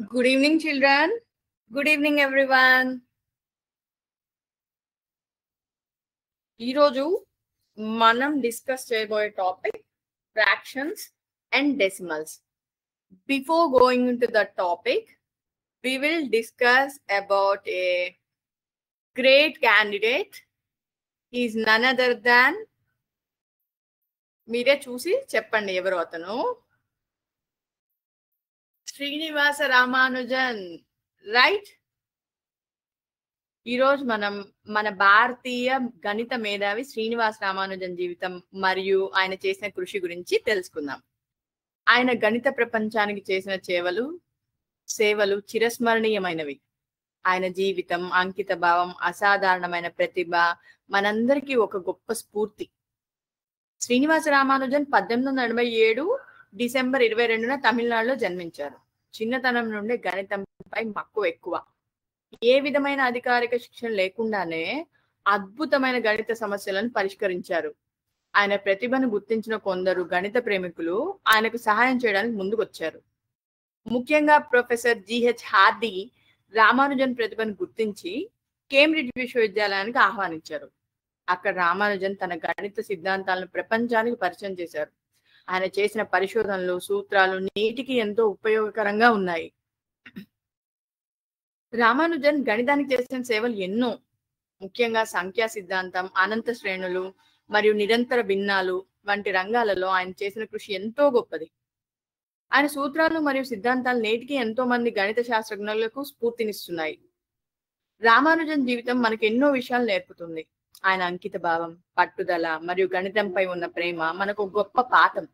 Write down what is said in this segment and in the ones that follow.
Good evening, children. Good evening, everyone. ఈరోజు మనం discuss చేయబోయే topic fractions and decimals. Before going into the topic, we will discuss about a great candidate. He is none other than, మీరే చూసి చెప్పండి ఎవరు అతను. Srinivasa Ramanujan, right? ఈరోజు మనం మన భారతీయ గణిత మేధావి శ్రీనివాస రామానుజన్ జీవితం మరియు ఆయన చేసిన కృషి గురించి తెలుసుకుందాం. ఆయన గణిత ప్రపంచానికి చేసిన సేవలు చిరస్మరణీయమైనవి. ఆయన జీవితం, అంకిత భావం, అసాధారణమైన ప్రతిభ మనందరికీ ఒక గొప్ప స్ఫూర్తి. శ్రీనివాస రామానుజన్ 1887 డిసెంబర్ 22న తమిళనాడులో జన్మించారు. చిన్నతనం నుండి గణితంపై మక్కువ ఎక్కువ. ఏ విధమైన అధికారిక శిక్షణ లేకుండానే అద్భుతమైన గణిత సమస్యలను పరిష్కరించారు. ఆయన ప్రతిభను గుర్తించిన కొందరు గణిత ప్రేమికులు ఆయనకు సహాయం చేయడానికి ముందుకొచ్చారు. ముఖ్యంగా ప్రొఫెసర్ జిహెచ్ హార్డీ రామానుజన్ ప్రతిభను గుర్తించి కేంబ్రిడ్జ్ విశ్వవిద్యాలయానికి ఆహ్వానించారు. అక్కడ రామానుజన్ తన గణిత సిద్ధాంతాలను ప్రపంచానికి పరిచయం చేశారు. ఆయన చేసిన పరిశోధనలు, సూత్రాలు నేటికి ఎంతో ఉపయోగకరంగా ఉన్నాయి. రామానుజన్ గణితానికి చేసిన సేవలు ఎన్నో. ముఖ్యంగా సంఖ్యా సిద్ధాంతం, అనంత శ్రేణులు మరియు నిరంతర భిన్నాలు వంటి రంగాలలో ఆయన చేసిన కృషి ఎంతో గొప్పది. ఆయన సూత్రాలు మరియు సిద్ధాంతాలు నేటికి ఎంతో మంది గణిత శాస్త్రజ్ఞులకు స్ఫూర్తినిస్తున్నాయి. రామానుజన్ జీవితం మనకు ఎన్నో విషయాలు నేర్పుతుంది. ఆయన అంకిత భావం, పట్టుదల మరియు గణితంపై ఉన్న ప్రేమ మనకు గొప్ప పాఠం.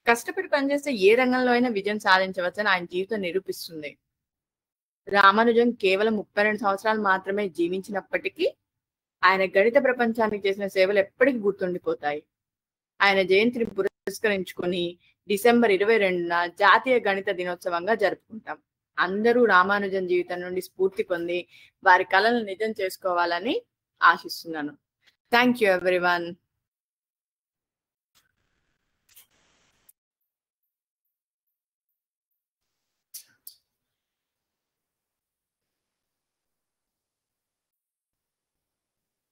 కష్టపడి పనిచేస్తే ఏ రంగంలో అయినా విజయం సాధించవచ్చని ఆయన జీవితం నిరూపిస్తుంది. రామానుజన్ కేవలం 32 సంవత్సరాలు మాత్రమే జీవించినప్పటికీ ఆయన గణిత ప్రపంచానికి చేసిన సేవలు ఎప్పటికీ గుర్తుండిపోతాయి. ఆయన జయంతిని పురస్కరించుకొని డిసెంబర్ 22న జాతీయ గణిత దినోత్సవంగా జరుపుకుంటాం. అందరూ రామానుజన్ జీవితం నుండి స్ఫూర్తి పొంది వారి కళలను నిజం చేసుకోవాలని ఆశిస్తున్నాను. Thank you everyone.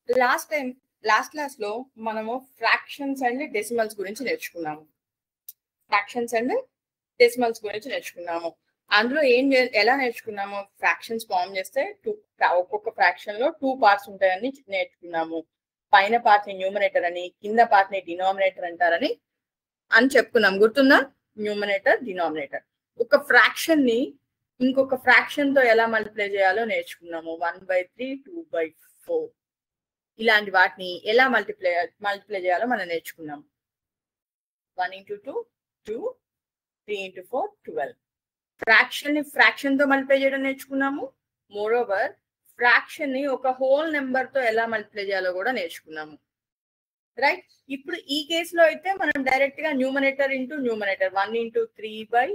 Last class లో మనము ఫ్రాక్షన్స్ అండ్ డెసిమల్స్ గురించి నేర్చుకున్నాము. అందులో ఎలా నేర్చుకున్నాము? ఫ్రాక్షన్స్ ఫామ్ చేస్తే ఒక్కొక్క ఫ్రాక్షన్ లో 2 పార్ట్స్ ఉంటాయని నేర్చుకున్నాము. పైన పార్ట్ ని న్యూమరేటర్ అని, కింద పార్ట్ ని డినామినేటర్ అంటారని చెప్పుకున్నాం. గుర్తుందా? Numerator, denominator. ఒక ఫ్రాక్షన్ ని ఇంకొక ఫ్రాక్షన్ తో ఎలా మల్టిప్లై చేయాలో నేర్చుకున్నాము. 1/3, 2/4 ఇలాంటి వాటిని ఎలా మల్టిప్లై చేయాలో మనం నేర్చుకున్నాము. 1 into 2, 2, 3 into 4, 12. ఫ్రాక్షన్ తో మల్టిప్లై చేయడం నేర్చుకున్నాము. మోరోవర్ ఫ్రాక్షన్ ని ఒక హోల్ నెంబర్ తో ఎలా మల్టిప్లై చేయాలో కూడా నేర్చుకున్నాము. రైట్? ఇప్పుడు ఈ కేసులో అయితే మనం డైరెక్ట్ గా numerator into numerator 1 into 3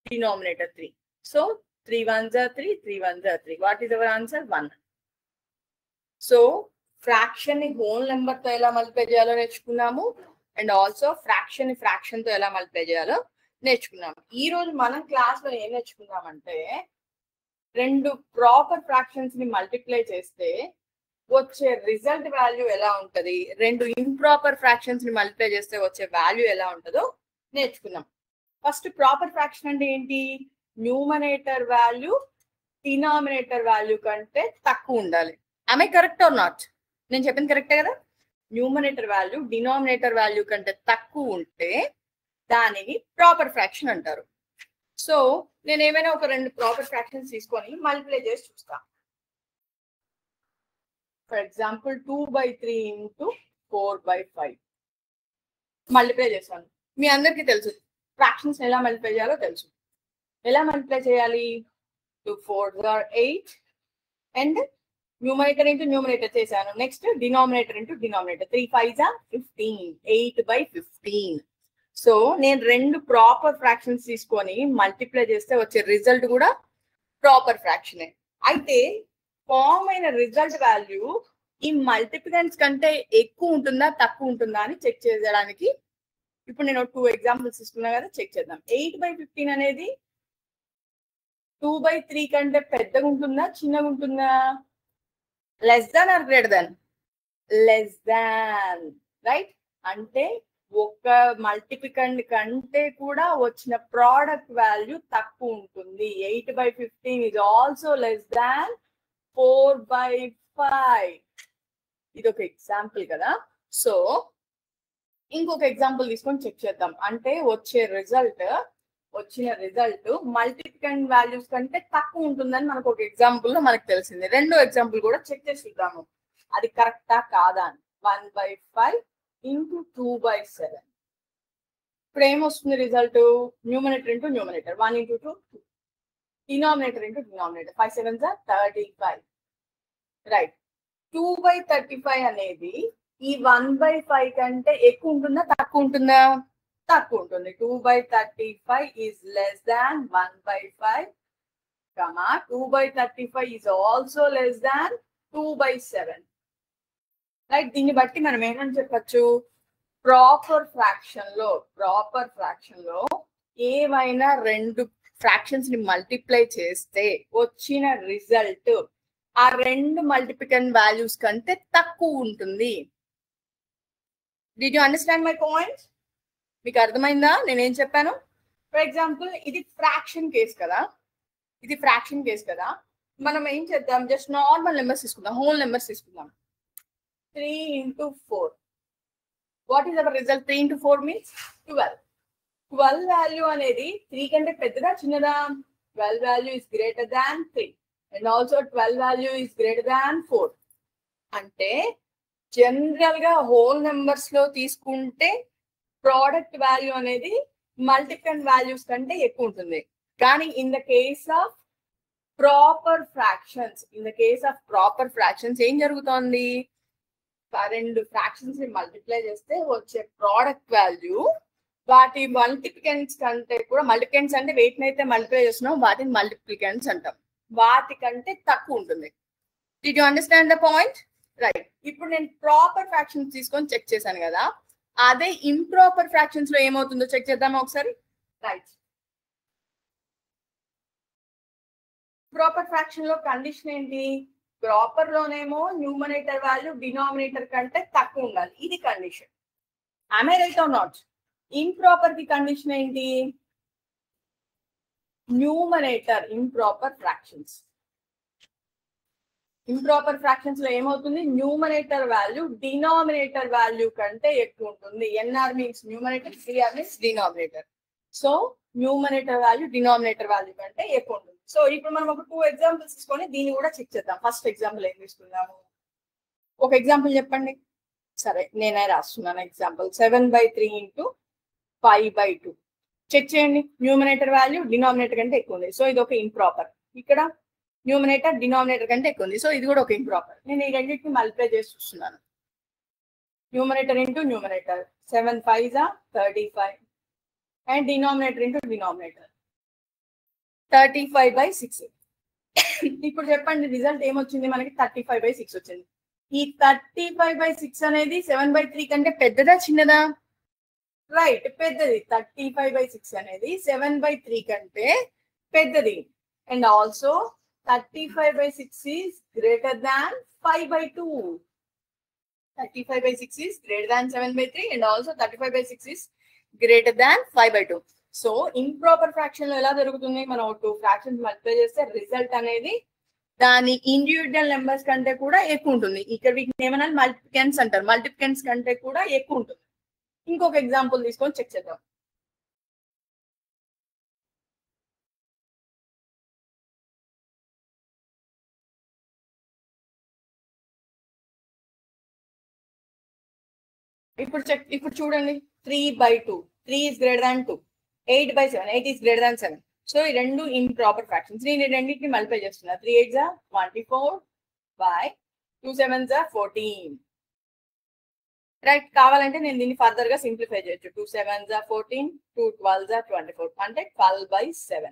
denominator 3. So 3 1s are 3, 3 1s are 3. What is our answer? 1. So fraction ని హోల్ నెంబర్ తో ఎలా మల్టిప్లై చేయాలో నేర్చుకున్నాము. అండ్ ఆల్సో ఫ్రాక్షన్ తో ఎలా మల్టిప్లై చేయాలో నేర్చుకున్నాము. ఈ రోజు మనం క్లాస్ లో ఏం నేర్చుకున్నామంటే, 2 ప్రాపర్ ఫ్రాక్షన్స్ ని మల్టిప్లై చేస్తే వచ్చే రిజల్ట్ వాల్యూ ఎలా ఉంటది, 2 ఇంప్రాపర్ ఫ్రాక్షన్స్ ని మల్టిప్లై చేస్తే వచ్చే వాల్యూ ఎలా ఉంటుందో నేర్చుకున్నాం. ఫస్ట్ ప్రాపర్ ఫ్రాక్షన్ అంటే ఏంటి? న్యూమరేటర్ వాల్యూ డినామినేటర్ వాల్యూ కంటే తక్కువ ఉండాలి. am I correct or not? నేను చెప్పింది కరెక్టే కదా? న్యూమరేటర్ వాల్యూ డినామినేటర్ వాల్యూ కంటే తక్కువ ఉంటే దానిని ప్రాపర్ ఫ్రాక్షన్ అంటారు. సో నేను ఏమైనా ఒక 2 ప్రాపర్ ఫ్రాక్షన్స్ తీసుకొని మల్టిప్లై చేసి చూస్తా. ఫర్ ఎగ్జాంపుల్ 2/3 into 4/5 మల్టిప్లై చేస్తాను. మీ అందరికీ తెలుసు ఫ్రాక్షన్స్ ఎలా మల్టిప్లై చేయాలో తెలుసు. ఎలా మల్టిప్లై చేయాలి? 2 4s are 8 and numerator into numerator చేశాను. Next denominator into denominator 3 5s are 15, 8/15. So నేను 2 ప్రాపర్ ఫ్రాక్షన్స్ తీసుకొని మల్టిప్లై చేస్తే వచ్చే రిజల్ట్ కూడా ప్రాపర్ ఫ్రాక్షనే. అయితే ఫామ్ అయిన రిజల్ట్ వాల్యూ ఈ మల్టిప్లికెంట్స్ కంటే ఎక్కువ ఉంటుందా తక్కువ ఉంటుందా అని చెక్ చేయడానికి ఇప్పుడు నేను 2 ఎగ్జాంపుల్స్ ఇస్తున్నా కదా, చెక్ చేద్దాం. 8/15 అనేది 2/3 కంటే పెద్దగా ఉంటుందా చిన్నగా ఉంటుందా? Less than or greater than? Less than, right? అంటే ఒక మల్టిప్లికండ్ కంటే కూడా వచ్చిన ప్రోడక్ట్ వాల్యూ తక్కువ ఉంటుంది. 8/15 is also less than 4/5. ఇది ఒక ఎగ్జాంపుల్ కదా. సో ఇంకొక ఎగ్జాంపుల్ తీసుకొని చెక్ చేద్దాం. అంటే వచ్చిన రిజల్ట్ మల్టిప్లికండ్ వాల్యూస్ కంటే తక్కువ ఉంటుందని మనకు ఒక ఎగ్జాంపుల్ లో మనకు తెలిసింది. రెండో ఎగ్జాంపుల్ కూడా చెక్ చేసి చూద్దాము అది కరెక్టా కాదా అని. 1/5 into 2/7. ఇప్పుడు ఏమొస్తుంది result? Numerator into numerator, 1 into 2 2, denominator into denominator, 5 7s are 35, right? 2/35 అనేది ఈ 1/5 కంటే ఎక్కువ ఉంటుందా తక్కువ ఉంటుందా? తక్కువ ఉంటుంది. 2/35 is less than 1/5, 2/35 is also less than 2/7, right? దీన్ని బట్టి మనం ఏమని చెప్పచ్చు? ప్రాపర్ ఫ్రాక్షన్ లో ఏవైనా రెండు ఫ్రాక్షన్స్ ని మల్టిప్లై చేస్తే వచ్చిన రిజల్ట్ ఆ రెండు మల్టిప్లికన్ వాల్యూస్ కంటే తక్కువ ఉంటుంది. Did you understand my point? మీకు అర్థమైందా నేనేం చెప్పాను? ఫర్ ఎగ్జాంపుల్ ఇది ఫ్రాక్షన్ కేస్ కదా, మనం ఏం చేద్దాం? జస్ట్ నార్మల్ నెంబర్స్ తీసుకుందాం, హోల్ నెంబర్స్ తీసుకుందాం. 3 into 4. What is our result? 3 into 4 means 12. 12 value అనేది 3 కంటే పెద్దదా చిన్నదా? 12 value is greater than 3 and also 12 value is greater than 4. అంటే జనరల్ గా హోల్ నెంబర్స్ లో తీసుకుంటే ప్రోడక్ట్ వాల్యూ అనేది మల్టిప్లికన్ వాల్యూస్ కంటే ఎక్కువ ఉంటుంది. కానీ in the case of proper fractions ఏం జరుగుతోంది? రెండు ఫ్రాక్షన్స్ ని మల్టిప్లై చేస్తే వచ్చే ప్రోడక్ట్ వాల్యూ వాటి మల్టిప్లికెంట్స్ కంటే కూడా, మల్టిప్లికెంట్స్ అంటే వేటిని అయితే మల్టిప్లై చేస్తున్నాం వాటిని మల్టిప్లికెంట్స్ అంటాం, వాటికంటే తక్కువ ఉంటుంది. Did you understand the point? Right. ఇప్పుడు నేను ప్రాపర్ ఫ్రాక్షన్స్ తీసుకొని చెక్ చేశాను కదా, అదే ఇంప్రాపర్ ఫ్రాక్షన్స్ లో ఏమవుతుందో చెక్ చేద్దామా ఒకసారి? రైట్. ప్రాపర్ ఫ్రాక్షన్ లో కండిషన్ ఏంటి? ప్రాపర్ లోనేమో న్యూమరేటర్ వాల్యూ డినామినేటర్ కంటే తక్కువ ఉండాలి, ఇది condition. am I right or not? Improper కి కండిషన్ ఏంటి? న్యూమరేటర్ ఇంప్రాపర్ ఫ్రాక్షన్స్ లో ఏమవుతుంది? న్యూమరేటర్ వాల్యూ డినామినేటర్ వాల్యూ కంటే ఎక్కువ ఉంటుంది. NR means numerator, CR means denominator. So numerator value denominator value కంటే ఎక్కువ ఉంటుంది. సో ఇప్పుడు మనం ఒక 2 ఎగ్జాంపుల్స్ తీసుకొని దీన్ని కూడా చెక్ చేద్దాం. ఫస్ట్ ఎగ్జాంపుల్ ఏం తీసుకుందాము? ఒక ఎగ్జాంపుల్ చెప్పండి. సరే నేనే రాస్తున్నాను ఎగ్జాంపుల్. 7/3 into 5/2. చెక్ చేయండి. న్యూమరేటర్ వాల్యూ డినామినేటర్ కంటే ఎక్కువ ఉంది, సో ఇది ఒక ఇంప్రాపర్. ఇక్కడ న్యూమరేటర్ డినామినేటర్ కంటే ఎక్కువ ఉంది, సో ఇది కూడా ఒక ఇంప్రాపర్. నేను ఈ రెండింటిని మల్టిప్లై చేసి చూస్తున్నాను. Numerator into numerator, 7 5s are 35 and denominator into denominator 35/6. ఇప్పుడు చెప్పండి రిజల్ట్ ఏమొచ్చింది మనకి? 35/6 వచ్చింది. ఈ 35/6 అనేది 7/3 కంటే పెద్దదా చిన్నదా? రైట్, పెద్దది. 35/6 అనేది 7/3 కంటే పెద్దది. And also 35/6 is greater than 5/2. 35/6 is greater than 7/3 and also 35/6 is greater than 5/2. So improper fraction లో ఎలా జరుగుతుంది? మనం 2 ఫ్రాక్షన్స్ మల్టిప్లై చేస్తే రిజల్ట్ అనేది దాని ఇండివిజువల్ నెంబర్స్ కంటే కూడా ఎక్కువ ఉంటుంది. ఇక్కడ వీటిని ఏమన్నా మల్టిప్లికెంట్స్ అంటారు, మల్టిప్లికెంట్స్ కంటే కూడా ఎక్కువ ఉంటుంది. ఇంకొక ఎగ్జాంపుల్ తీసుకొని చెక్ చేద్దాం. ఇప్పుడు చూడండి, 3/2, 3 is greater than 2, 8/7, 8 is greater than 7. So ఈ రెండు ఇంప్రాపర్ ఫ్రాక్షన్స్. నేను రెండింటిని మల్టిప్లై చేస్తున్నా. 3 8s are 24 by 2 7s are 14. Right, కావాలంటే నేను దీన్ని ఫర్దర్ గా సింప్లిఫై చేయొచ్చు. 2 7s are 14, 2 12s are 24 అంటే 12/7.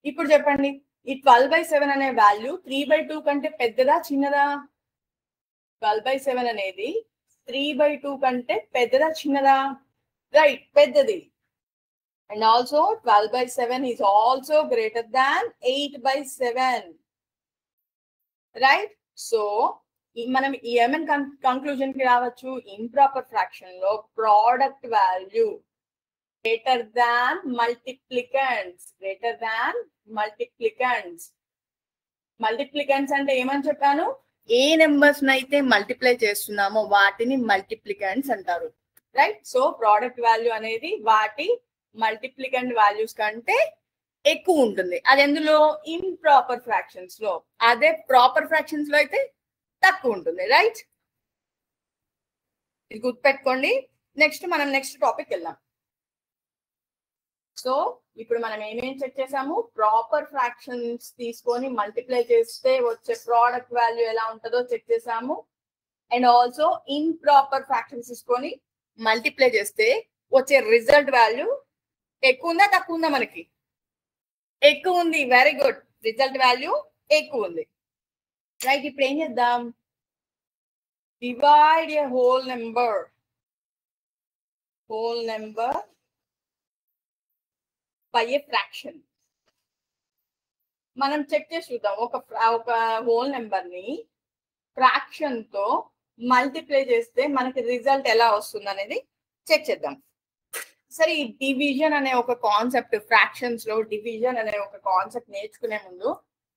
ఇప్పుడు చెప్పండి, ఈ 12/7 అనే వాల్యూ 3/2 కంటే పెద్దదా చిన్నదా? 12/7 అనేది 3/2 కంటే పెద్దదా చిన్నదా? రైట్, పెద్దది. And also 12 by 7 is also greater than 8 by 7. Right? So, మనం ఏమని కంక్లూజన్ కి రావచ్చు? ఇంప్రాపర్ ఫ్రాక్షన్ లో product value greater than multiplicants. Greater than multiplicants. Multiplicants అంటే ఏమని చెప్పాను? ఏ నెంబర్స్ అయితే మల్టిప్లై చేస్తున్నామో వాటిని మల్టిప్లికెంట్స్ అంటారు. రైట్? సో ప్రోడక్ట్ వాల్యూ అనేది వాటి మల్టిప్లికెంట్ వాల్యూస్ కంటే ఎక్కువ ఉంటుంది. అది ఎందులో? ఇంప్రాపర్ ఫ్రాక్షన్స్ లో. అదే ప్రాపర్ ఫ్రాక్షన్స్ లో అయితే తక్కువ ఉంటుంది. రైట్? ఇది గుర్తుపెట్టుకోండి. నెక్స్ట్ టాపిక్ వెళ్దాం. సో ఇప్పుడు మనం ఏమేం చెక్ చేసాము? ప్రాపర్ ఫ్రాక్షన్స్ తీసుకొని మల్టిప్లై చేస్తే వచ్చే ప్రోడక్ట్ వాల్యూ ఎలా ఉంటుందో చెక్ చేసాము. అండ్ ఆల్సో ఇంప్రాపర్ ఫ్రాక్షన్స్ తీసుకొని మల్టిప్లై చేస్తే వచ్చే రిజల్ట్ వాల్యూ ఎక్కువ ఉందా తక్కువ ఉందా? మనకి ఎక్కువ ఉంది. Very good. రిజల్ట్ వాల్యూ ఎక్కువ ఉంది. రైట్? ఇప్పుడు ఏం చేద్దాం? Divide A whole number by a fraction. మనం చెక్ చేసి చూద్దాం. ఒక హోల్ నెంబర్ ని ఫ్రాక్షన్ తో మల్టిప్లై చేస్తే మనకి రిజల్ట్ ఎలా వస్తుంది అనేది చెక్ చేద్దాం. సరే, ఈ డివిజన్ అనే ఒక కాన్సెప్ట్, ఫ్రాక్షన్స్ లో డివిజన్ అనే ఒక కాన్సెప్ట్ నేర్చుకునే ముందు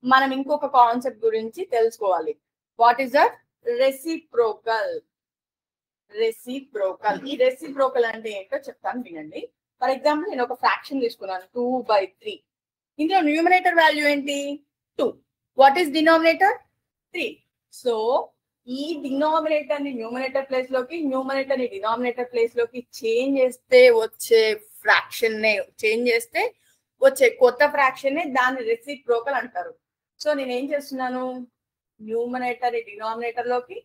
మనం ఇంకొక కాన్సెప్ట్ గురించి తెలుసుకోవాలి. What is that? రెసిప్రోకల్. ఈ రెసిప్రోకల్ అంటే ఏంటో చెప్తాను, వినండి. ఫర్ ఎగ్జాంపుల్ నేను ఒక ఫ్రాక్షన్ తీసుకున్నాను 2/3. ఇందులో న్యూమరేటర్ వాల్యూ ఏంటి? 2. What is denominator? 3. సో ఈ డినామినేటర్ ని న్యూమరేటర్ ప్లేస్ లోకి, న్యూమరేటర్ ని డినామినేటర్ ప్లేస్ లోకి చేంజ్ చేస్తే వచ్చే ఫ్రాక్షన్ నే వచ్చే కొత్త ఫ్రాక్షన్ నే దాన్ని రెసిప్రోకల్ అంటారు. సో నేను ఏం చేస్తున్నాను? న్యూమరేటర్ ని డినామినేటర్ లోకి,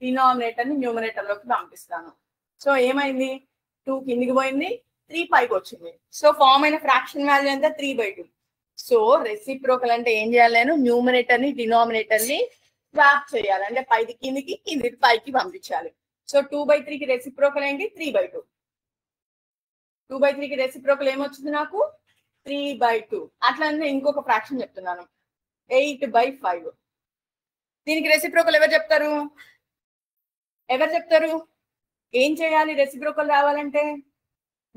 డినామినేటర్ ని న్యూమరేటర్ లోకి పంపిస్తాను. సో ఏమైంది? 2 కిందికి పోయింది, 3 పైకి వచ్చింది. సో ఫామ్ అయిన ఫ్రాక్షన్ వాల్యూ ఎంత? 3/2. సో రెసిప్రోకల్ అంటే ఏం చేయాలి? నేను న్యూమరేటర్ ని డినామినేటర్ ని స్వాప్ చేయాలి. అంటే పైకి కిందికి, కిందికి పైకి పంపించాలి. సో 2/3 కి రెసిప్రోకల్ ఏంటి? 3/2. 2/3 కి రెసిప్రోకల్ ఏమొచ్చింది నాకు? 3/2. అట్లనే ఇంకొక ఫ్రాక్షన్ చెప్తున్నాను, 8/5. దీనికి రెసిప్రోకల్ ఎవరు చెప్తారు? ఏం చేయాలి రెసిప్రోకల్ రావాలంటే?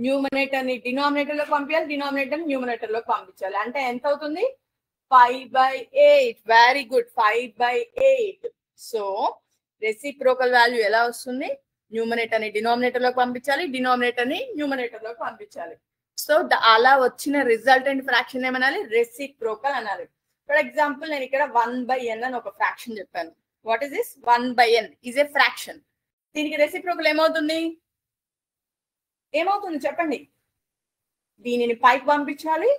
న్యూమరేటర్ ని డినామినేటర్ లోకి పంపించాలి, డినామినేటర్ ని న్యూమరేటర్ లోకి పంపించాలి. అంటే ఎంత అవుతుంది? 5/8. Very good. 5/8. So reciprocal value ఎలా వస్తుంది? న్యూమరేటర్ ని డినామినేటర్ లోకి పంపించాలి, డినామినేటర్ ని న్యూమరేటర్ లోకి పంపించాలి. సో అలా వచ్చిన రిజల్టెంట్ ఫ్రాక్షన్ ఏమనాలి? రెసిప్రోకల్ అనాలి. ఫర్ ఎగ్జాంపుల్ నేను ఇక్కడ 1/n అని ఒక ఫ్రాక్షన్ చెప్పాను. What is this? 1/n is a fraction. దీనికి రెసిప్రోకల్ ఏమవుతుంది చెప్పండి? దీనిని పైకి పంపించాలి,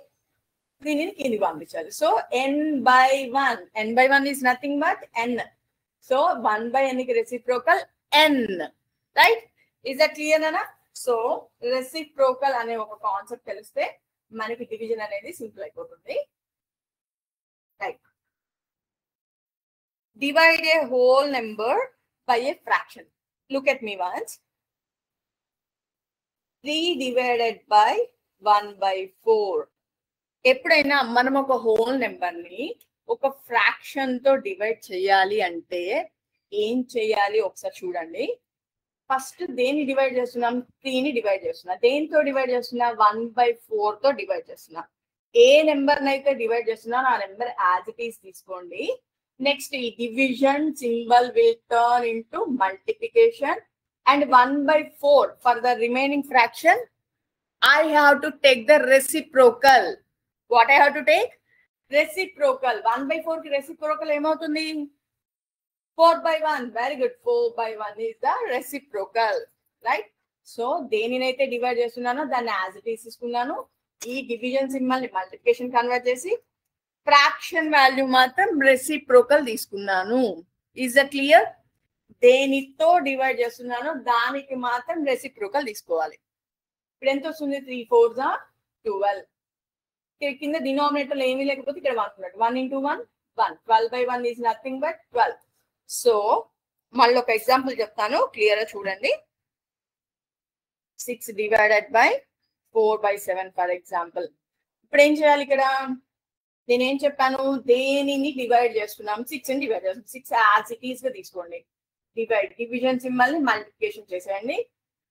దీనిని కిందికి పంపించాలి. So n/1 is nothing but n. So 1/n కి reciprocal n. Right? Is that clear అనా? సో రెసిప్రోకల్ అనే ఒక కాన్సెప్ట్ తెలిస్తే మనకి డివిజన్ అనేది సింపుల్ అయిపోతుంది. Right? Divide A whole number by a fraction. Look at me once. 3 divided by 1/4. ఎప్పుడైనా మనం ఒక హోల్ నెంబర్ ని ఒక ఫ్రాక్షన్ తో డివైడ్ చేయాలి అంటే ఏం చేయాలి ఒకసారి చూడండి. ఫస్ట్ దేన్ని డివైడ్ చేస్తున్నాం? 3 ని డివైడ్ చేస్తున్నా. దేనితో డివైడ్ చేస్తున్నా? 1/4 తో డివైడ్ చేస్తున్నా. ఏ నెంబర్ నైతే డివైడ్ చేస్తున్నా ఆ నెంబర్ యాజ్ ఇట్ ఈస్ తీసుకోండి. నెక్స్ట్ ఈ division symbol will turn into multiplication. And 1/4 for the remaining fraction, I have to take the reciprocal. What I have to take? Reciprocal. 1/4 ki reciprocal ఏమవుతుంది? 4/1. Very good. 4/1 is the reciprocal. Right? So దేనినైతే divide చేస్తున్నానో దాన్ని as it is తీసుకున్నాను. ఈ division symbol ని multiplication convert చేసి fraction value మాత్రం reciprocal తీసుకున్నాను. Is that clear? దేనితో డివైడ్ చేస్తున్నానో దానికి మాత్రం రెసిప్రోకల్ తీసుకోవాలి. ఇప్పుడు ఎంత వస్తుంది? 3 4s are 12. కింద డినామినేటర్ ఏమీ లేకపోతే ఇక్కడ 1 ఉన్నట్టు. 1 into 1 1. 12/1 is nothing but 12. So మళ్ళీ ఒక ఎగ్జాంపుల్ చెప్తాను, క్లియర్ గా చూడండి. 6 divided by 4/7 ఫర్ ఎగ్జాంపుల్. ఇప్పుడు ఏం చేయాలి ఇక్కడ? నేనేం చెప్పాను? దేనిని డివైడ్ చేస్తున్నాం? 6 ని డివైడ్ చేస్తున్నాం. 6 యాజ్ ఇట్ ఈస్ గా తీసుకోండి. డివిజన్ సింబల్ ని మల్టిప్లికేషన్ చేసేయండి.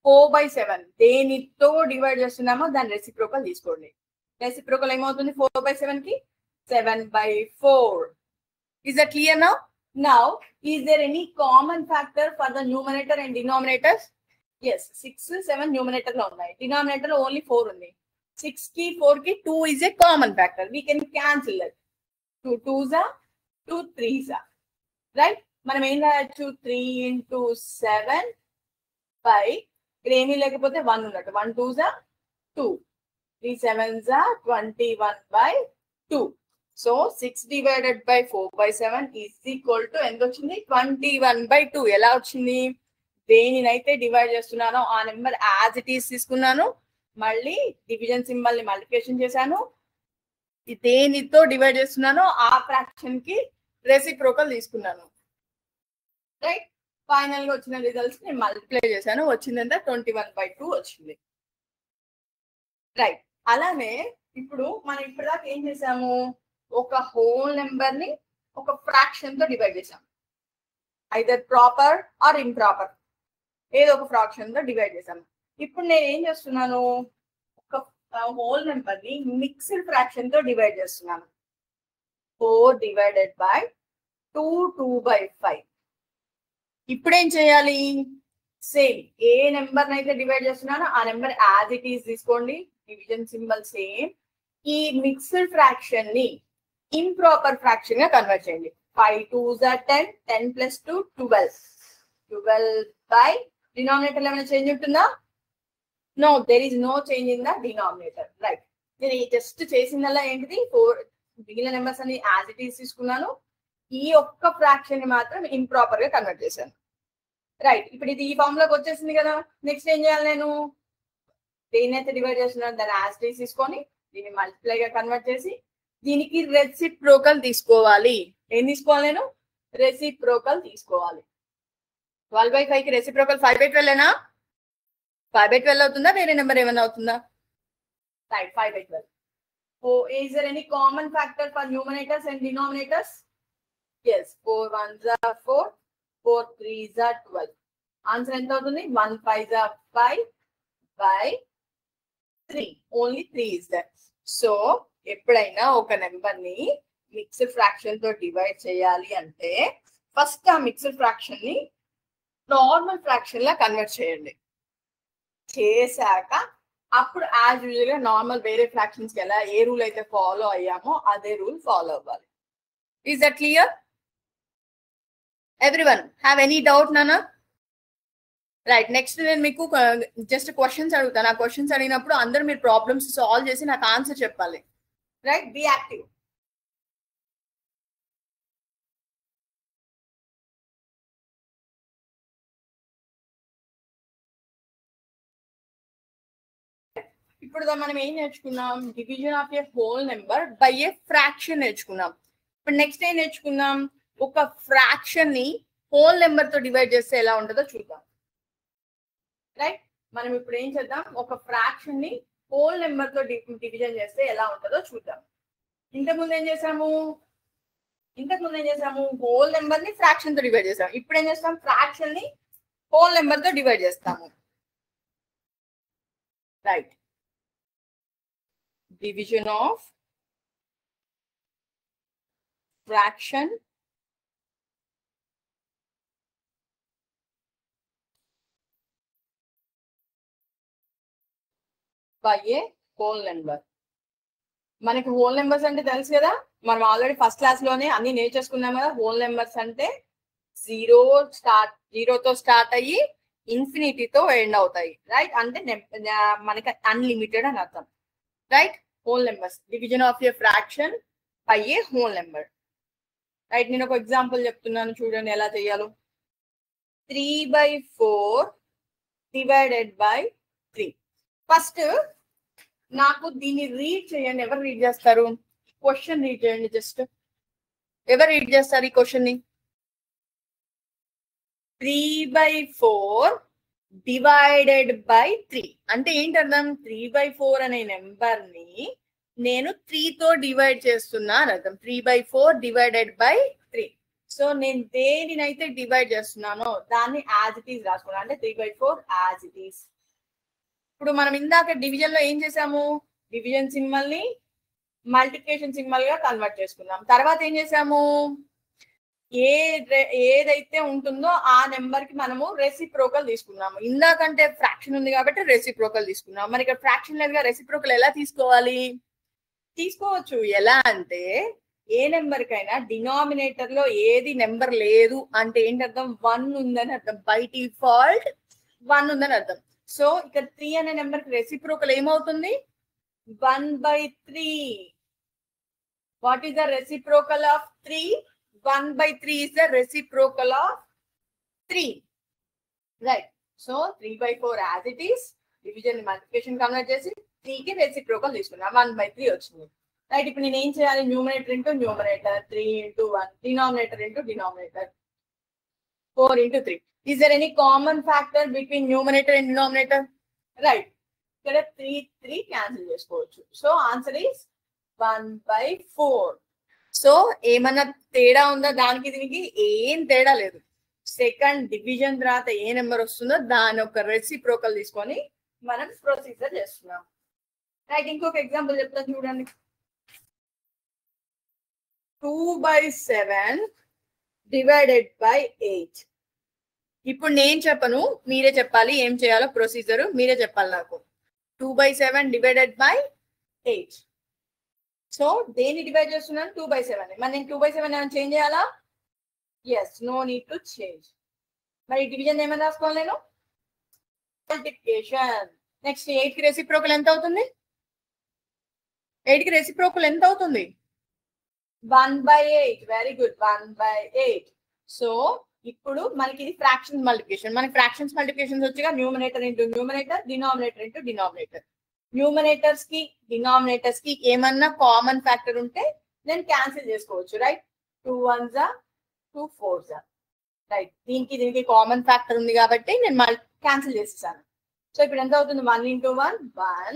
4/7 దేనితో డివైడ్ చేస్తున్నామో దాని రెసిప్రోకల్ తీసుకోండి. రెసిప్రోకల్ ఏమవుతుంది 4/7 కి? 7/4. Is that clear now? Now, is there any common factor for the numerator and denominators? Yes, 6, 7 numerator lo unnai. Denominator lo only 4 undi. 6 ki 4 ki 2 is a common factor. We can cancel it. 2 2s are 2 3s are. Right? మనం ఏం రాయొచ్చు? 3 into 7 by ఇక్కడ ఏమీ లేకపోతే 1 ఉన్నట్టు. 1 2s are 2. 3 7s are 21/2. So 6 divided by 4/7 is equal to ఎంత వచ్చింది? 21/2. ఎలా వచ్చింది? దేనినైతే డివైడ్ చేస్తున్నానో ఆ నెంబర్ యాజ్ ఇట్ ఈస్ తీసుకున్నాను. మళ్ళీ డివిజన్ సింబల్ ని మల్టిప్లికేషన్ చేశాను. దేనితో డివైడ్ చేస్తున్నానో ఆ ఫ్రాక్షన్ కి రెసిప్రోకల్ తీసుకున్నాను. రైట్? ఫైనల్ గా వచ్చిన రిజల్ట్స్ ని మల్టిప్లై చేశాను. వచ్చిందంటే 21/2 వచ్చింది. రైట్? అలానే ఇప్పుడు మనం ఇప్పటిదాకా ఏం చేసాము? ఒక హోల్ నెంబర్ ని ఒక ఫ్రాక్షన్ తో డివైడ్ చేసాం. ఐదర్ ప్రాపర్ ఆర్ ఇంప్రాపర్, ఏదో ఒక ఫ్రాక్షన్ తో డివైడ్ చేసాము. ఇప్పుడు నేను ఏం చేస్తున్నాను? ఒక హోల్ నెంబర్ ని మిక్స్డ్ ఫ్రాక్షన్ తో డివైడ్ చేస్తున్నాను. 4 divided by 2 2/5. ఇప్పుడు ఏం చేయాలి? సేమ్ ఏ నెంబర్ అయితే డివైడ్ చేస్తున్నానో ఆ నెంబర్ యాజ్ ఇట్ ఈస్ తీసుకోండి. Division symbol same. ఈ మిక్స్డ్ ఫ్రాక్షన్ ని ఇంప్రాపర్ ఫ్రాక్షన్ గా కన్వర్ట్ చేయండి. 5 2s are 10, 10 plus 2 12. 12 by denominator ఏమైనా చేంజ్ ఉంటుందా? No, there is no change in the denominator. Right? నేను జస్ట్ చేసిందల్లా ఏంటిది? 4 మిగిలిన నెంబర్స్ అన్ని యాజ్ ఇట్ ఈస్ తీసుకున్నాను. ఈ ఒక్క ఫ్రాక్షన్ ని మాత్రం ఇంప్రాపర్ గా కన్వర్ట్ చేశాను. రైట్? ఇప్పుడు ఇది ఈ ఫామ్ లోకి వచ్చేసింది కదా. నెక్స్ట్ ఏం చేయాలి? నేను దేన్నైతే డివైడ్ చేస్తున్నాను దాన్ని యాజ్ ఇట్ ఈస్ తీసుకొని దీన్ని మల్టిప్లై గా కన్వర్ట్ చేసి దీనికి రెసిప్రోకల్ తీసుకోవాలి. ఏం తీసుకోవాలి? నేను రెసిప్రోకల్ తీసుకోవాలి. 12/5 కి రెసిప్రోకల్ 5/12 ఏనా? 5/12 అవుతుందా? వేరే నెంబర్ ఏమైనా అవుతుందా? Right, 5/12. Oh, is there any common factor for numerators and denominators? Yes, 4 1s are 4, 4 3s are 12. Answer ఎంత అవుతుంది? 1 5s are 5 by 3. Only 3 is there. So, ఎప్పుడైనా ఒక నెంబర్ ని మిక్స్డ్ ఫ్రాక్షన్ తో డివైడ్ చేయాలి అంటే ఫస్ట్ ఆ మిక్స్డ్ ఫ్రాక్షన్ ని నార్మల్ ఫ్రాక్షన్ లా కన్వర్ట్ చేయండి. చేశాక అప్పుడు యాజ్ యూజువల్ గా నార్మల్ వేరే ఫ్రాక్షన్స్ కి ఎలా ఏ రూల్ అయితే ఫాలో అయ్యామో అదే రూల్ ఫాలో అవ్వాలి. Is that clear? Everyone have any doubt నానా? రైట్, నెక్స్ట్ నేను మీకు జస్ట్ క్వశ్చన్స్ అడుగుతాను. ఆ క్వశ్చన్స్ అడిగినప్పుడు అందరూ మీరు ప్రాబ్లమ్స్ సాల్వ్ చేసి నాకు ఆన్సర్ చెప్పాలి. రైట్? Be active. ఇప్పుడు మనం ఏం నేర్చుకున్నాం? Division of a whole number by a fraction నేర్చుకున్నాం. ఇప్పుడు నెక్స్ట్ ఏం నేర్చుకున్నాం? ఒక ఫ్రాక్షన్ ని హోల్ నెంబర్ తో డివైడ్ చేస్తే ఎలా ఉంటుందో చూద్దాం. రైట్? మనం ఇప్పుడు ఏం చేద్దాం? ఒక ఫ్రాక్షన్ ని హోల్ నెంబర్ తో డివిజన్ చేస్తే ఎలా ఉంటుందో చూద్దాం. ఇంతకుముందు ఏం చేసాము? హోల్ నెంబర్ ని ఫ్రాక్షన్ తో డివైడ్ చేసాం. ఇప్పుడు ఏం చేస్తాం? ఫ్రాక్షన్ ని హోల్ నెంబర్ తో డివైడ్ చేస్తాము. Right? Division of fraction by a whole number. మనకి హోల్ నెంబర్స్ అంటే తెలుసు కదా, మనం ఆల్రెడీ ఫస్ట్ క్లాస్ లోనే అన్ని నేర్చేసుకున్నాం కదా. హోల్ నెంబర్స్ అంటే జీరోతో స్టార్ట్ అయ్యి ఇన్ఫినిటీతో ఎండ్ అవుతాయి. రైట్? అంటే మనకి అన్లిమిటెడ్ అని అర్థం. Right? Whole numbers, division of A fraction by A whole number. Right? నేను ఒక ఎగ్జాంపుల్ చెప్తున్నాను, చూడండి ఎలా చేయాలో. 3/4 డివైడెడ్ బై 3. ఫస్ట్ నాకు దీన్ని రీడ్ చేయండి. ఎవరు రీడ్ చేస్తారు? క్వశ్చన్ రీడ్ చేయండి. జస్ట్ ఎవరు రీడ్ చేస్తారు ఈ క్వశ్చన్ ని? 3/4 డివైడెడ్ బై 3 అంటే ఏంటి అర్థం? 3/4 అనే నెంబర్ ని నేను 3 తో డివైడ్ చేస్తున్నా అని అర్థం. 3/4 డివైడెడ్ బై 3. సో నేను దేనినైతే డివైడ్ చేస్తున్నానో దాన్ని యాజ్ ఇట్ ఈస్ రాసుకున్నాను, అంటే 3/4 యాజ్ ఇట్ ఈస్. ఇప్పుడు మనం ఇందాక డివిజన్ లో ఏం చేసాము? డివిజన్ సింబల్ ని మల్టిప్లికేషన్ సింబల్ గా కన్వర్ట్ చేసుకున్నాం. తర్వాత ఏం చేసాము? ఏదైతే ఉంటుందో ఆ నెంబర్ కి మనము రెసిప్రోకల్ తీసుకున్నాము. ఇందాకంటే ఫ్రాక్షన్ ఉంది కాబట్టి రెసిప్రోకల్ తీసుకున్నాం. మరి ఇక్కడ ఫ్రాక్షన్ లేదుగా, రెసిప్రోకల్ ఎలా తీసుకోవాలి? తీసుకోవచ్చు. ఎలా అంటే ఏ నెంబర్ కైనా డినామినేటర్ లో ఏది నెంబర్ లేదు అంటే ఏంటి అర్థం? 1 ఉందని అర్థం. బై డిఫాల్ట్ 1 ఉందని అర్థం. సో ఇక్కడ 3 అనే నెంబర్ కి రెసిప్రోకల్ ఏమవుతుంది? 1/3. What is the reciprocal of 3? 1/3 is the reciprocal of 3. Right. So 3/4 as it is. Division multiplication convert చేసి 3 కి రెసిప్రోకల్ తీసుకున్నా. 1/3 వచ్చింది. రైట్. ఇప్పుడు నేను ఏం చేయాలి? Numerator into numerator, 3 into 1, denominator into denominator, 4 into 3. Is there any common factor between numerator and denominator? Right. ఇక్కడ 3 cancel చేసుకోవచ్చు. So answer is 1/4. సో ఏమన్నా తేడా ఉందా? దానికి దీనికి ఏం తేడా లేదు. సెకండ్ డివిజన్ తర్వాత ఏ నెంబర్ వస్తుందో దాని ఒక రెసిప్రోకల్ తీసుకొని మనం ప్రొసీజర్ చేస్తున్నాం. రైట్. ఇంకొక ఎగ్జాంపుల్ చెప్తాను చూడండి. 2/7 డివైడెడ్ బై 8. ఇప్పుడు నేను చెప్పను, మీరే చెప్పాలి. ఏం చేయాలో ప్రొసీజర్ మీరే చెప్పాలి నాకు. 2/7 డివైడెడ్ బై 8. సో దేన్ని డివైడ్ చేస్తున్నాను? 2/7. మరి నేను 2/7 ఏమైనా చేంజ్ చేయాలా? Yes, no need to change. మరి డివిజన్ ఏమైనా రాసుకోవాలి నేను? మల్టిప్లికేషన్. నెక్స్ట్ 8 కి రెసిప్రోకల్ ఎంత అవుతుంది? 8 కి రెసిప్రోకల్ ఎంత అవుతుంది? 1/8. Very good, 1/8. సో ఇప్పుడు మనకి ఇది ఫ్రాక్షన్స్ మల్టిప్లికేషన్. మనకి ఫ్రాక్షన్స్ మల్టిప్లికేషన్స్ వచ్చేగా numerator into numerator, denominator into denominator. Numerators కి డినామినేటర్స్ కి ఏమన్నా కామన్ ఫ్యాక్టర్ ఉంటే నేను క్యాన్సిల్ చేసుకోవచ్చు. రైట్. 2 1s 2 4s. రైట్. దీనికి కామన్ ఫ్యాక్టర్ ఉంది కాబట్టి నేను క్యాన్సిల్ చేసేసాను. సో ఇప్పుడు ఎంత అవుతుంది? 1 into 1 1,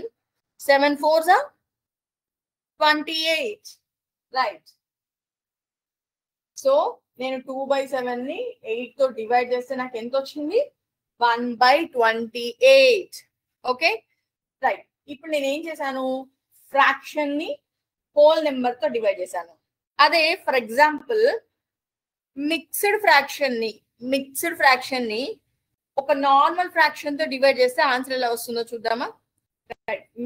7 4s 28. రైట్. సో నేను 2/7 ని 8 తో డివైడ్ చేస్తే నాకు ఎంత వచ్చింది? 1/28. ఓకే. రైట్. ఇప్పుడు నేను ఏం చేశాను? ఫ్రాక్షన్ ని హోల్ నెంబర్ తో డివైడ్ చేశాను. అదే ఫర్ ఎగ్జాంపుల్ మిక్స్డ్ ఫ్రాక్షన్ ని ఒక నార్మల్ ఫ్రాక్షన్ తో డివైడ్ చేస్తే ఆన్సర్ ఎలా వస్తుందో చూద్దామా?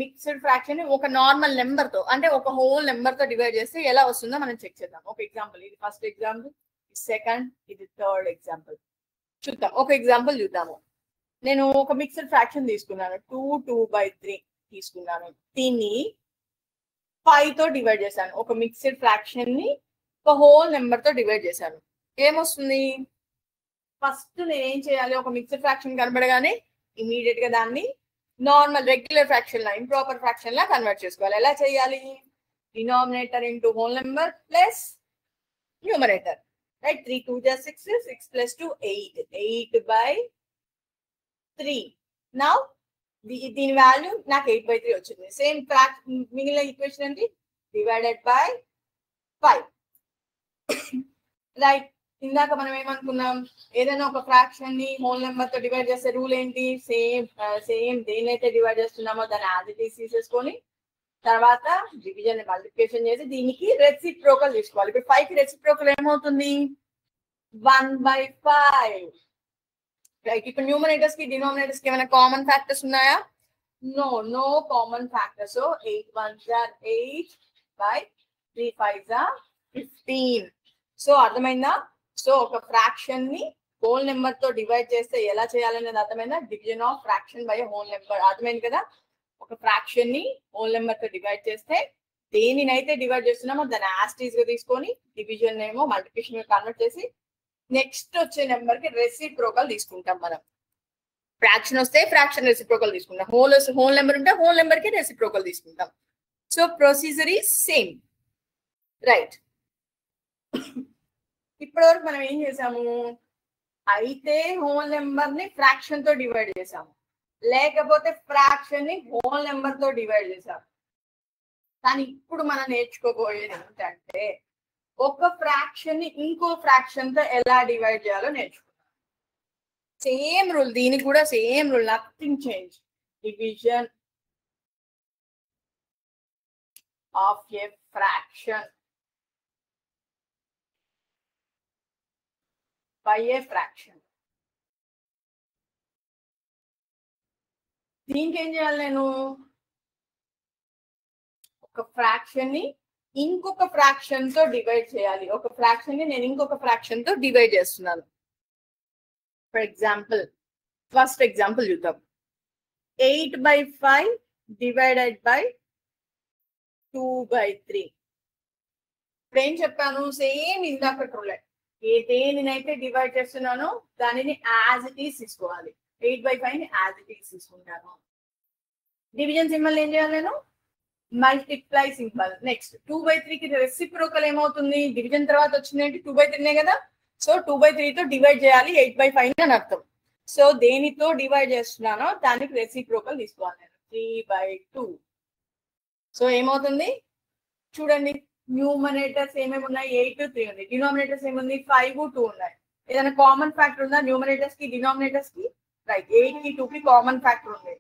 మిక్స్డ్ ఫ్రాక్షన్ ని ఒక నార్మల్ నెంబర్ తో, అంటే ఒక హోల్ నెంబర్ తో డివైడ్ చేస్తే ఎలా వస్తుందో మనం చెక్ చేద్దాం. ఒక ఎగ్జాంపుల్, ఇది ఫస్ట్ ఎగ్జాంపుల్, సెకండ్, ఇది థర్డ్ ఎగ్జాంపుల్ చూద్దాం. ఒక ఎగ్జాంపుల్ చూద్దాము. నేను ఒక మిక్స్డ్ ఫ్రాక్షన్ తీసుకున్నాను. 2/3 తీసుకున్నాను. దీన్ని 5 తో డివైడ్ చేశాను. ఒక మిక్స్డ్ ఫ్రాక్షన్ ని ఒక హోల్ నెంబర్ తో డివైడ్ చేశాను. ఏమొస్తుంది? ఫస్ట్ నేను ఏం చేయాలి? ఒక మిక్స్డ్ ఫ్రాక్షన్ కనబడగానే ఇమీడియట్ గా దాన్ని నార్మల్ రెగ్యులర్ ఫ్రాక్షన్ లా, ఇంప్రాపర్ ఫ్రాక్షన్ లా కన్వర్ట్ చేసుకోవాలి. ఎలా చేయాలి? Denominator into whole number plus numerator. Right. 3 2 6, 6 plus 2 8, 8/3. Now దీని వాల్యూ నాకు 8/3 వచ్చింది. సేమ్ మిగిలిన ఈక్వేషన్ ఏంటి? Divided by 5. రైట్. ఇందాక మనం ఏమనుకున్నాం? ఏదైనా ఒక ఫ్రాక్షన్ ని హోల్ నెంబర్ తో డివైడ్ చేస్తే రూల్ ఏంటి? సేమ్ దేన్నైతే డివైడ్ చేస్తున్నామో దాన్ని యాజ్ ఇట్ ఈస్ తీసేసుకొని తర్వాత డివిజన్ మల్టిప్లికేషన్ చేసి దీనికి రెసిప్రోకల్ తీసుకోవాలి. ఇప్పుడు 5 కి రెసిప్రోకల్ ఏమవుతుంది? 1/5. రైట్. ఇప్పుడు న్యూమరేటర్స్ కి డినామినేటర్స్ కి ఏమైనా కామన్ ఫ్యాక్టర్స్ ఉన్నాయా? No common factor. So 8 1s 8 by 3 5s 15. So అర్థమైందా? సో ఒక ఫ్రాక్షన్ ని హోల్ నెంబర్ తో డివైడ్ చేస్తే ఎలా చేయాలనేది అర్థమైందా? Division of fraction by whole number. అర్థమైంది కదా? ఒక ఫ్రాక్షన్ ని హోల్ నెంబర్ తో డివైడ్ చేస్తే దేనినైతే డివైడ్ చేస్తున్నామో దాన్ని యాస్టీస్ గా తీసుకొని డివిజన్ ఏమో మల్టిప్లికేషన్ కన్వర్ట్ చేసి నెక్స్ట్ వచ్చే నెంబర్ కి రెసిప్రోకల్ తీసుకుంటాం. మనం ఫ్రాక్షన్ వస్తే ఫ్రాక్షన్ రెసిప్రోకల్ తీసుకుంటాం. హోల్ నెంబర్ ఉంటే హోల్ నెంబర్ కి రెసిప్రోకల్ తీసుకుంటాం. So procedure is same. Right. ఇప్పటి వరకు మనం ఏం చేసాము? అయితే హోల్ నెంబర్ ని ఫ్రాక్షన్ తో డివైడ్ చేసాము, లేకపోతే ఫ్రాక్షన్ ని హోల్ నెంబర్ తో డివైడ్ చేసాము. కానీ ఇప్పుడు మనం నేర్చుకోబోయేది ఏంటంటే ఒక ఫ్రాక్షన్ ని ఇంకో ఫ్రాక్షన్ తో ఎలా డివైడ్ చేయాలో నేర్చుకున్నాం. సేమ్ రూల్, దీనికి కూడా same rule, nothing change. Division of A fraction by a fraction. దీనికి ఏం చేయాలి, నేను ఒక ఫ్రాక్షన్ ని ఇంకొక ఫ్రాక్షన్ తో డివైడ్ చేయాలి. ఒక ఫ్రాక్షన్ ని నేను ఇంకొక ఫ్రాక్షన్ తో డివైడ్ చేస్తున్నాను. ఫర్ ఎగ్జాంపుల్, ఫస్ట్ ఎగ్జాంపుల్ చూద్దాం. 8/5 డివైడెడ్ బై 2/3. ఇప్పుడు ఏం చెప్పాను, సేమ్ ఇందాక రూలే. దేనినైతే డివైడ్ చేస్తున్నానో దానిని యాజ్ ఇట్ ఈస్ తీసుకోవాలి. 8/5 ని యాజ్ ఇట్ ఈస్ తీసుకుంటాను. డివిజన్ సింబల్ ఏం చేయాలి, నేను మల్టిప్లై సింబల్. నెక్స్ట్ 2/3 కి రెసిప్రోకల్ ఏమవుతుంది, డివిజన్ తర్వాత వచ్చింది ఏంటి, 2/3 కదా. సో 2/3 తో డివైడ్ చేయాలి 8/5 అని అర్థం. సో దేనితో డివైడ్ చేస్తున్నానో దానికి రెసిప్రోకల్ తీసుకోవాలి నేను, 3/2. సో ఏమవుతుంది చూడండి, న్యూమరేటర్స్ ఏమేమి ఉన్నాయి, 8, 3 ఉంది. డినామినేటర్స్ ఏముంది, 5, 2 ఉన్నాయి. ఏదైనా కామన్ ఫ్యాక్టర్ ఉందా న్యూమరేటర్స్ కి డినామినేటర్స్ కి? రైట్, 8 కి 2 కి కామన్ ఫ్యాక్టర్ ఉంది.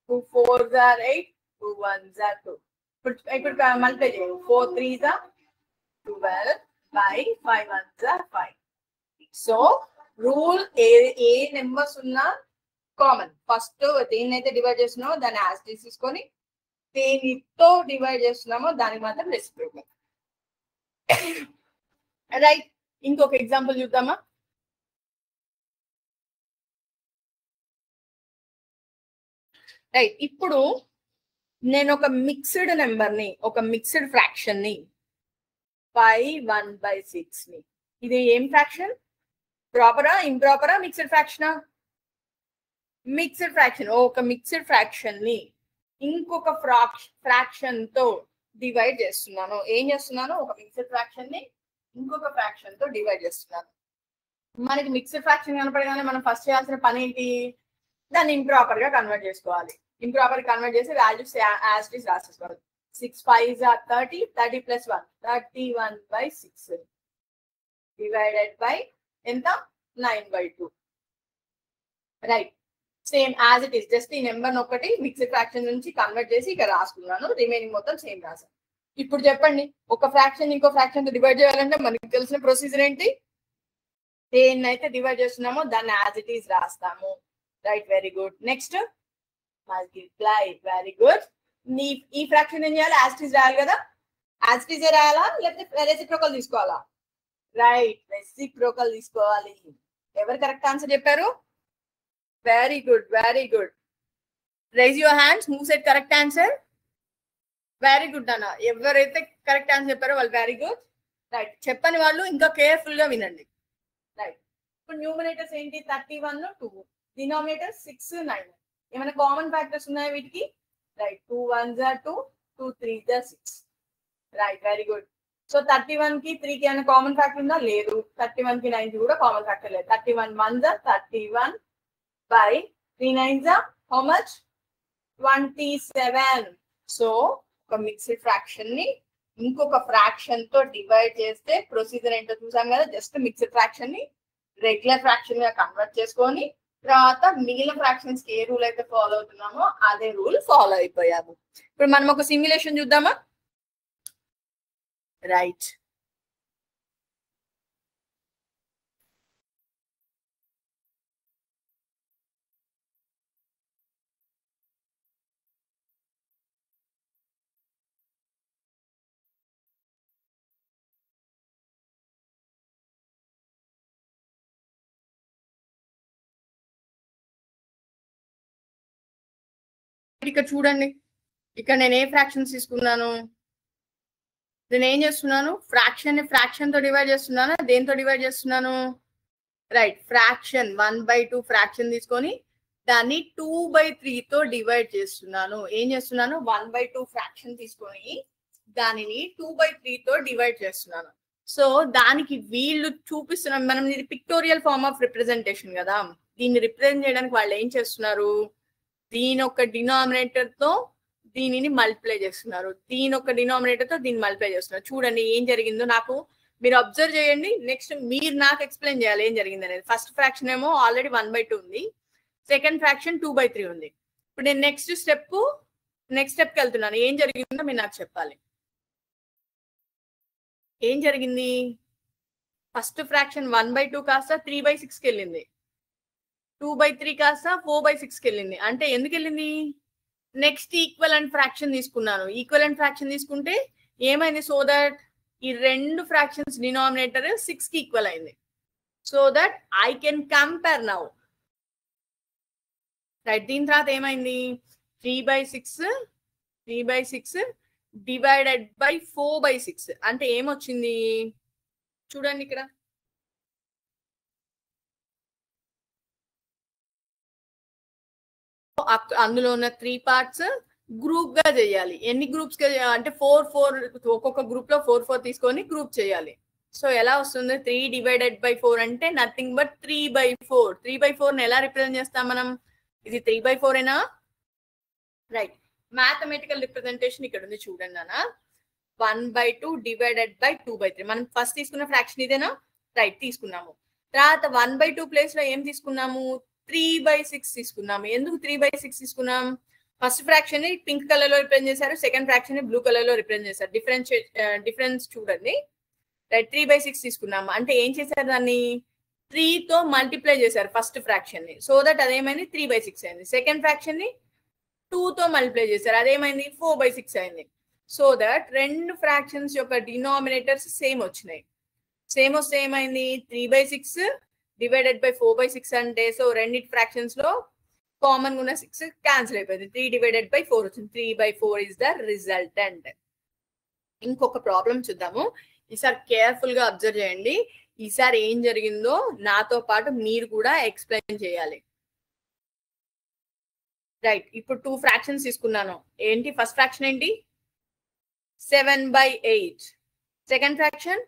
2 4s are 8, 2 1s are 2. ఇప్పుడు మల్టిప్లై చేయండి. 4 3s are 12 by 5 1s are 5. So rule A numbers ఉన్నా కామన్. ఫస్ట్ దేన్నైతే డివైడ్ చేస్తున్నామో దాన్ని యాజ్ తీసుకొని దేనితో డివైడ్ చేస్తున్నామో దానికి మాత్రం రెసిప్రోకల్. రైట్, ఇంకొక ఎగ్జాంపుల్ చూద్దామా. రైట్, ఇప్పుడు నేను ఒక మిక్స్డ్ నెంబర్ ని, ఒక మిక్స్డ్ ఫ్రాక్షన్ ని 1/6 ని, ఇది ఏం ఫ్రాక్షన్, ప్రాపరా ఇంప్రాపరా, మిక్స్డ్ ఫ్రాక్షనా? Mixed fraction. ఒక మిక్స్డ్ ఫ్రాక్షన్ ని ఇంకొక ఫ్రాక్షన్ తో డివైడ్ చేస్తున్నాను. ఏం చేస్తున్నాను, ఒక మిక్స్డ్ ఫ్రాక్షన్ ని ఇంకొక ఫ్రాక్షన్ తో డివైడ్ చేస్తున్నాను. మనకి మిక్స్డ్ ఫ్రాక్షన్ కనపడగానే మనం ఫస్ట్ చేయాల్సిన పని ఏంటి, దాన్ని ఇంప్రాపర్ గా కన్వర్ట్ చేసుకోవాలి. ఇంప్రాపర్ కన్వర్ట్ చేసి వాల్యూస్ యాజ్ ఇట్ ఈస్ రాసేసుకోవాలి. 6 5s are 30, 30 plus 1, 31/6 divided by ఎంత, 9/2. Right, same as it is, just ఈ నెంబర్ ఒకటి మిక్స్డ్ ఫ్రాక్షన్ నుంచి కన్వర్ట్ చేసి ఇక్కడ రాసుకున్నాను. రిమైనింగ్ మొత్తం సేమ్ రాసాను. ఇప్పుడు చెప్పండి, ఒక ఫ్రాక్షన్ ఇంకో ఫ్రాక్షన్ తో డివైడ్ చేయాలంటే మనకి తెలిసిన ప్రొసీజర్ ఏంటి, దేన్నైతే డివైడ్ చేస్తున్నామో దాన్ని యాజ్ ఇట్ ఈస్ రాస్తాము. Right, very good. Next multiply. Very good. ఈ ఫ్రాక్షన్ ఏం చేయాలి, యాజ్ ఇట్ ఈస్ రాయాలి కదా. యాజ్ ఇట్ ఈస్ రాయాలా లేకపోతే రెసిప్రోకల్ తీసుకోవాలా? రైట్, రెసిప్రోకల్ తీసుకోవాలి. ఎవరు కరెక్ట్ ఆన్సర్ చెప్పారు? Very good, very good. Rise your hands. Who said correct answer? Very good అన్న. ఎవరైతే కరెక్ట్ ఆన్సర్ చెప్పారో వాళ్ళు వెరీ గుడ్. రైట్, చెప్పని వాళ్ళు ఇంకా కేర్ఫుల్ గా వినండి. రైట్, ఇప్పుడు న్యూమరేటర్స్ ఏంటి, 31 2, డినామినేటర్ 6 9. ఏమైనా కామన్ ఫ్యాక్టర్స్ ఉన్నాయా వీటికి? Right, 2 1s are 2, 2 3s are 6. Right, very good. So 31 కి 3 కి ఏమైనా కామన్ ఫ్యాక్టర్ ఉందా? లేదు. 31 కి 9 కి కూడా కామన్ ఫ్యాక్టర్ లేదు. 31 1s are 31 by 3 9s are how much? 27. So ఒక మిక్స్డ్ ఫ్రాక్షన్ ని ఇంకొక ఫ్రాక్షన్ తో డివైడ్ చేస్తే ప్రొసీజర్ ఏంటో చూసాం కదా. జస్ట్ మిక్స్డ్ ఫ్రాక్షన్ ని రెగ్యులర్ ఫ్రాక్షన్ గా కన్వర్ట్ చేసుకొని తర్వాత మిగిలిన ఫ్రాక్షన్స్ కి ఏ రూల్ అయితే ఫాలో అవుతున్నామో అదే రూల్ ఫాలో అయిపోయాము. ఇప్పుడు మనం ఒక సిమ్యులేషన్ చూద్దామా. రైట్, ఇక్కడ చూడండి, ఇక్కడ నేను ఏ ఫ్రాక్షన్స్ తీసుకున్నాను, నేను ఏం చేస్తున్నాను, ఫ్రాక్షన్ ని ఫ్రాక్షన్ తో డివైడ్ చేస్తున్నాను. దేంతో డివైడ్ చేస్తున్నాను? రైట్, ఫ్రాక్షన్ 1/2 ఫ్రాక్షన్ తీసుకొని దాన్ని 2/3 తో డివైడ్ చేస్తున్నాను. ఏం చేస్తున్నాను, 1/2 ఫ్రాక్షన్ తీసుకొని దానిని 2/3 తో డివైడ్ చేస్తున్నాను. సో దానికి వీళ్ళు చూపిస్తున్న మనం ఇది పిక్టోరియల్ ఫార్మ్ ఆఫ్ రిప్రజెంటేషన్ కదా, దీన్ని రిప్రజెంట్ చేయడానికి వాళ్ళు ఏం చేస్తున్నారు, దీని ఒక డినామినేటర్ తో దీనిని మల్టిప్లై చేస్తున్నారు, దీని ఒక డినామినేటర్ తో దీన్ని మల్టిప్లై చేస్తున్నారు. చూడండి ఏం జరిగిందో నాకు మీరు అబ్జర్వ్ చేయండి. నెక్స్ట్ మీరు నాకు ఎక్స్ప్లెయిన్ చేయాలి ఏం జరిగింది అనేది. ఫస్ట్ ఫ్రాక్షన్ ఏమో ఆల్రెడీ 1/2 ఉంది, సెకండ్ ఫ్రాక్షన్ 2/3 ఉంది. ఇప్పుడు నేను నెక్స్ట్ స్టెప్కి వెళ్తున్నాను. ఏం జరిగిందో మీరు నాకు చెప్పాలి. ఏం జరిగింది, ఫస్ట్ ఫ్రాక్షన్ 1/2 కాస్త 3/6కి వెళ్ళింది, 2/3 కాస్త 4/6కి వెళ్ళింది. అంటే ఎందుకు వెళ్ళింది, నెక్స్ట్ ఈక్వలెంట్ ఫ్రాక్షన్ తీసుకున్నాను. ఈక్వలెంట్ ఫ్రాక్షన్ తీసుకుంటే ఏమైంది, సో దట్ ఈ రెండు ఫ్రాక్షన్స్ డినామినేటర్ 6కి ఈక్వల్ అయింది. So that I can compare now. Right, దీని తర్వాత ఏమైంది, 3/6 డివైడెడ్ బై 4/6 అంటే ఏమొచ్చింది చూడండి ఇక్కడ. అందులో ఉన్న 3 పార్ట్స్ గ్రూప్ గా చేయాలి. ఎన్ని గ్రూప్స్ గా అంటే 4 ఒక్కొక్క గ్రూప్ లో 4 తీసుకొని గ్రూప్ చేయాలి. సో ఎలా వస్తుంది, 3 డివైడెడ్ బై 4 అంటే నథింగ్ బట్ 3/4. 3/4 ఎలా రిప్రజెంట్ చేస్తాం మనం, ఇది 3/4 ఏనా. రైట్, మ్యాథమెటికల్ రిప్రజెంటేషన్ ఇక్కడ ఉంది చూడండి నాన్న. 1/2 డివైడెడ్ బై 2/3. మనం ఫస్ట్ తీసుకున్న ఫ్రాక్షన్ ఇదేనా, రైట్ తీసుకున్నాము. తర్వాత 1/2 ప్లేస్ లో ఏం తీసుకున్నాము, 3/6 తీసుకున్నాము. ఎందుకు 3/6 తీసుకున్నాం, ఫస్ట్ ఫ్రాక్షన్ ని పింక్ కలర్ లో రిప్రజెంట్ చేశారు, సెకండ్ ఫ్రాక్షన్ ని బ్లూ కలర్ లో రిప్రజెంట్ చేశారు. డిఫరెన్స్ చూడండి. రైట్, 3/6 తీసుకున్నాము అంటే ఏం చేశారు, దాన్ని 3 తో మల్టిప్లై చేశారు ఫస్ట్ ఫ్రాక్షన్ ని. సో దట్ అదేమైంది 3/6 అయింది. సెకండ్ ఫ్రాక్షన్ ని 2 తో మల్టిప్లై చేశారు, అదేమైంది 4/6 అయింది. సో దట్ రెండు ఫ్రాక్షన్స్ యొక్క డినామినేటర్స్ సేమ్ వచ్చినాయి. సేమ్ వస్తే ఏమైంది, 3/6 డివైడెడ్ బై 4/6 అంటే సో రెండిటి ఫ్రాక్షన్స్ లో కామన్ ఉన్న 6 క్యాన్సిల్ అయిపోయింది. 3 డివైడెడ్ బై 4 వచ్చింది. 3/4 ఇస్ ద రిజల్టెంట్. ఇంకొక ప్రాబ్లం చూద్దాము. ఈసారి కేర్ఫుల్ గా అబ్జర్వ్ చేయండి. ఈసారి ఏం జరిగిందో నాతో పాటు మీరు కూడా ఎక్స్ప్లెయిన్ చేయాలి. రైట్, ఇప్పుడు 2 ఫ్రాక్షన్స్ తీసుకున్నాను. ఏంటి, ఫస్ట్ ఫ్రాక్షన్ ఏంటి 7/8, సెకండ్ ఫ్రాక్షన్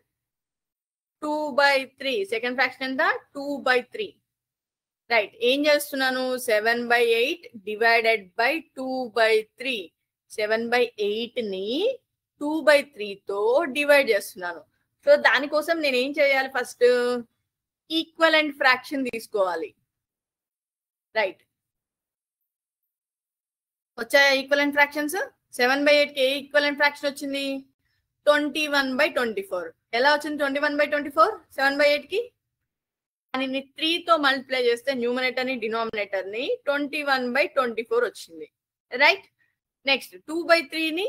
2/3, సెకండ్ ఫ్రాక్షన్ ఎంత 2/3. రైట్, ఏం చేస్తున్నాను, 7/8 డివైడెడ్ బై 2/3. 7/8 ని 2/3 తో డివైడ్ చేస్తున్నాను. సో దానికోసం నేను ఏం చేయాలి, ఫస్ట్ ఈక్వలెంట్ ఫ్రాక్షన్ తీసుకోవాలి. రైట్, వచ్చాయా ఈక్వలెంట్ ఫ్రాక్షన్స్. 7/8 కి ఈక్వలెంట్ ఫ్రాక్షన్ వచ్చింది 21/24. ఎలా వచ్చింది 21/24 7/8 కి, దానిని 3 తో మల్టిప్లై చేస్తే న్యూమరేటర్ ని డినామినేటర్ ని 21/24 వచ్చింది. రైట్, నెక్స్ట్ 2/3 ని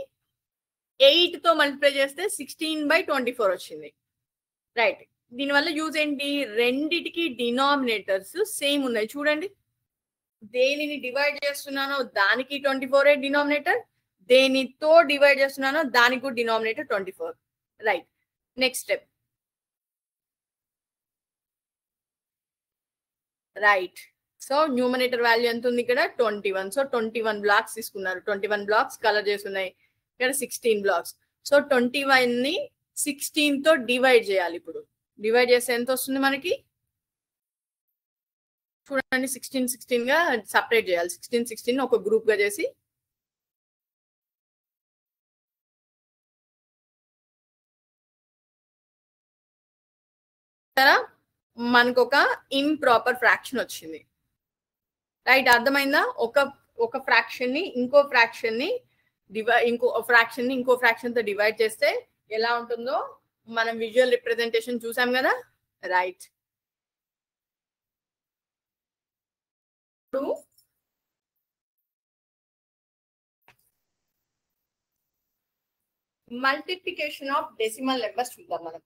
8 తో మల్టిప్లై చేస్తే 16/24 వచ్చింది. రైట్, దీనివల్ల యూజ్ ఏంటి, రెండిటికి డినామినేటర్స్ సేమ్ ఉన్నాయి. చూడండి, దేనిని డివైడ్ చేస్తున్నానో దానికి 24 డినామినేటర్, దేనితో డివైడ్ చేస్తున్నానో దానికి కూడా denominator 24. Right, next step. Right, so numerator value ఎంత ఉంది ఇక్కడ 21. సో 21 బ్లాక్స్ తీసుకున్నారు. 21 బ్లాక్స్ కలర్ చేస్తున్నాయి. ఇక్కడ 16 బ్లాక్స్. సో 21 ని 16 తో డివైడ్ చేయాలి. ఇప్పుడు డివైడ్ చేస్తే ఎంత వస్తుంది మనకి చూడండి, 16 గా సపరేట్ చేయాలి. 16 ఒక గ్రూప్ గా చేసి మనకు ఒక ఇంప్రాపర్ ఫ్రాక్షన్ వచ్చింది. రైట్, అర్థమైందా, ఒక ఫ్రాక్షన్ ని ఇంకో ఫ్రాక్షన్ ని ఇంకో ఫ్రాక్షన్ తో డివైడ్ చేస్తే ఎలా ఉంటుందో మనం విజువల్ రిప్రజెంటేషన్ చూసాం కదా. Right, multiplication of decimal numbers చూద్దాం. మనం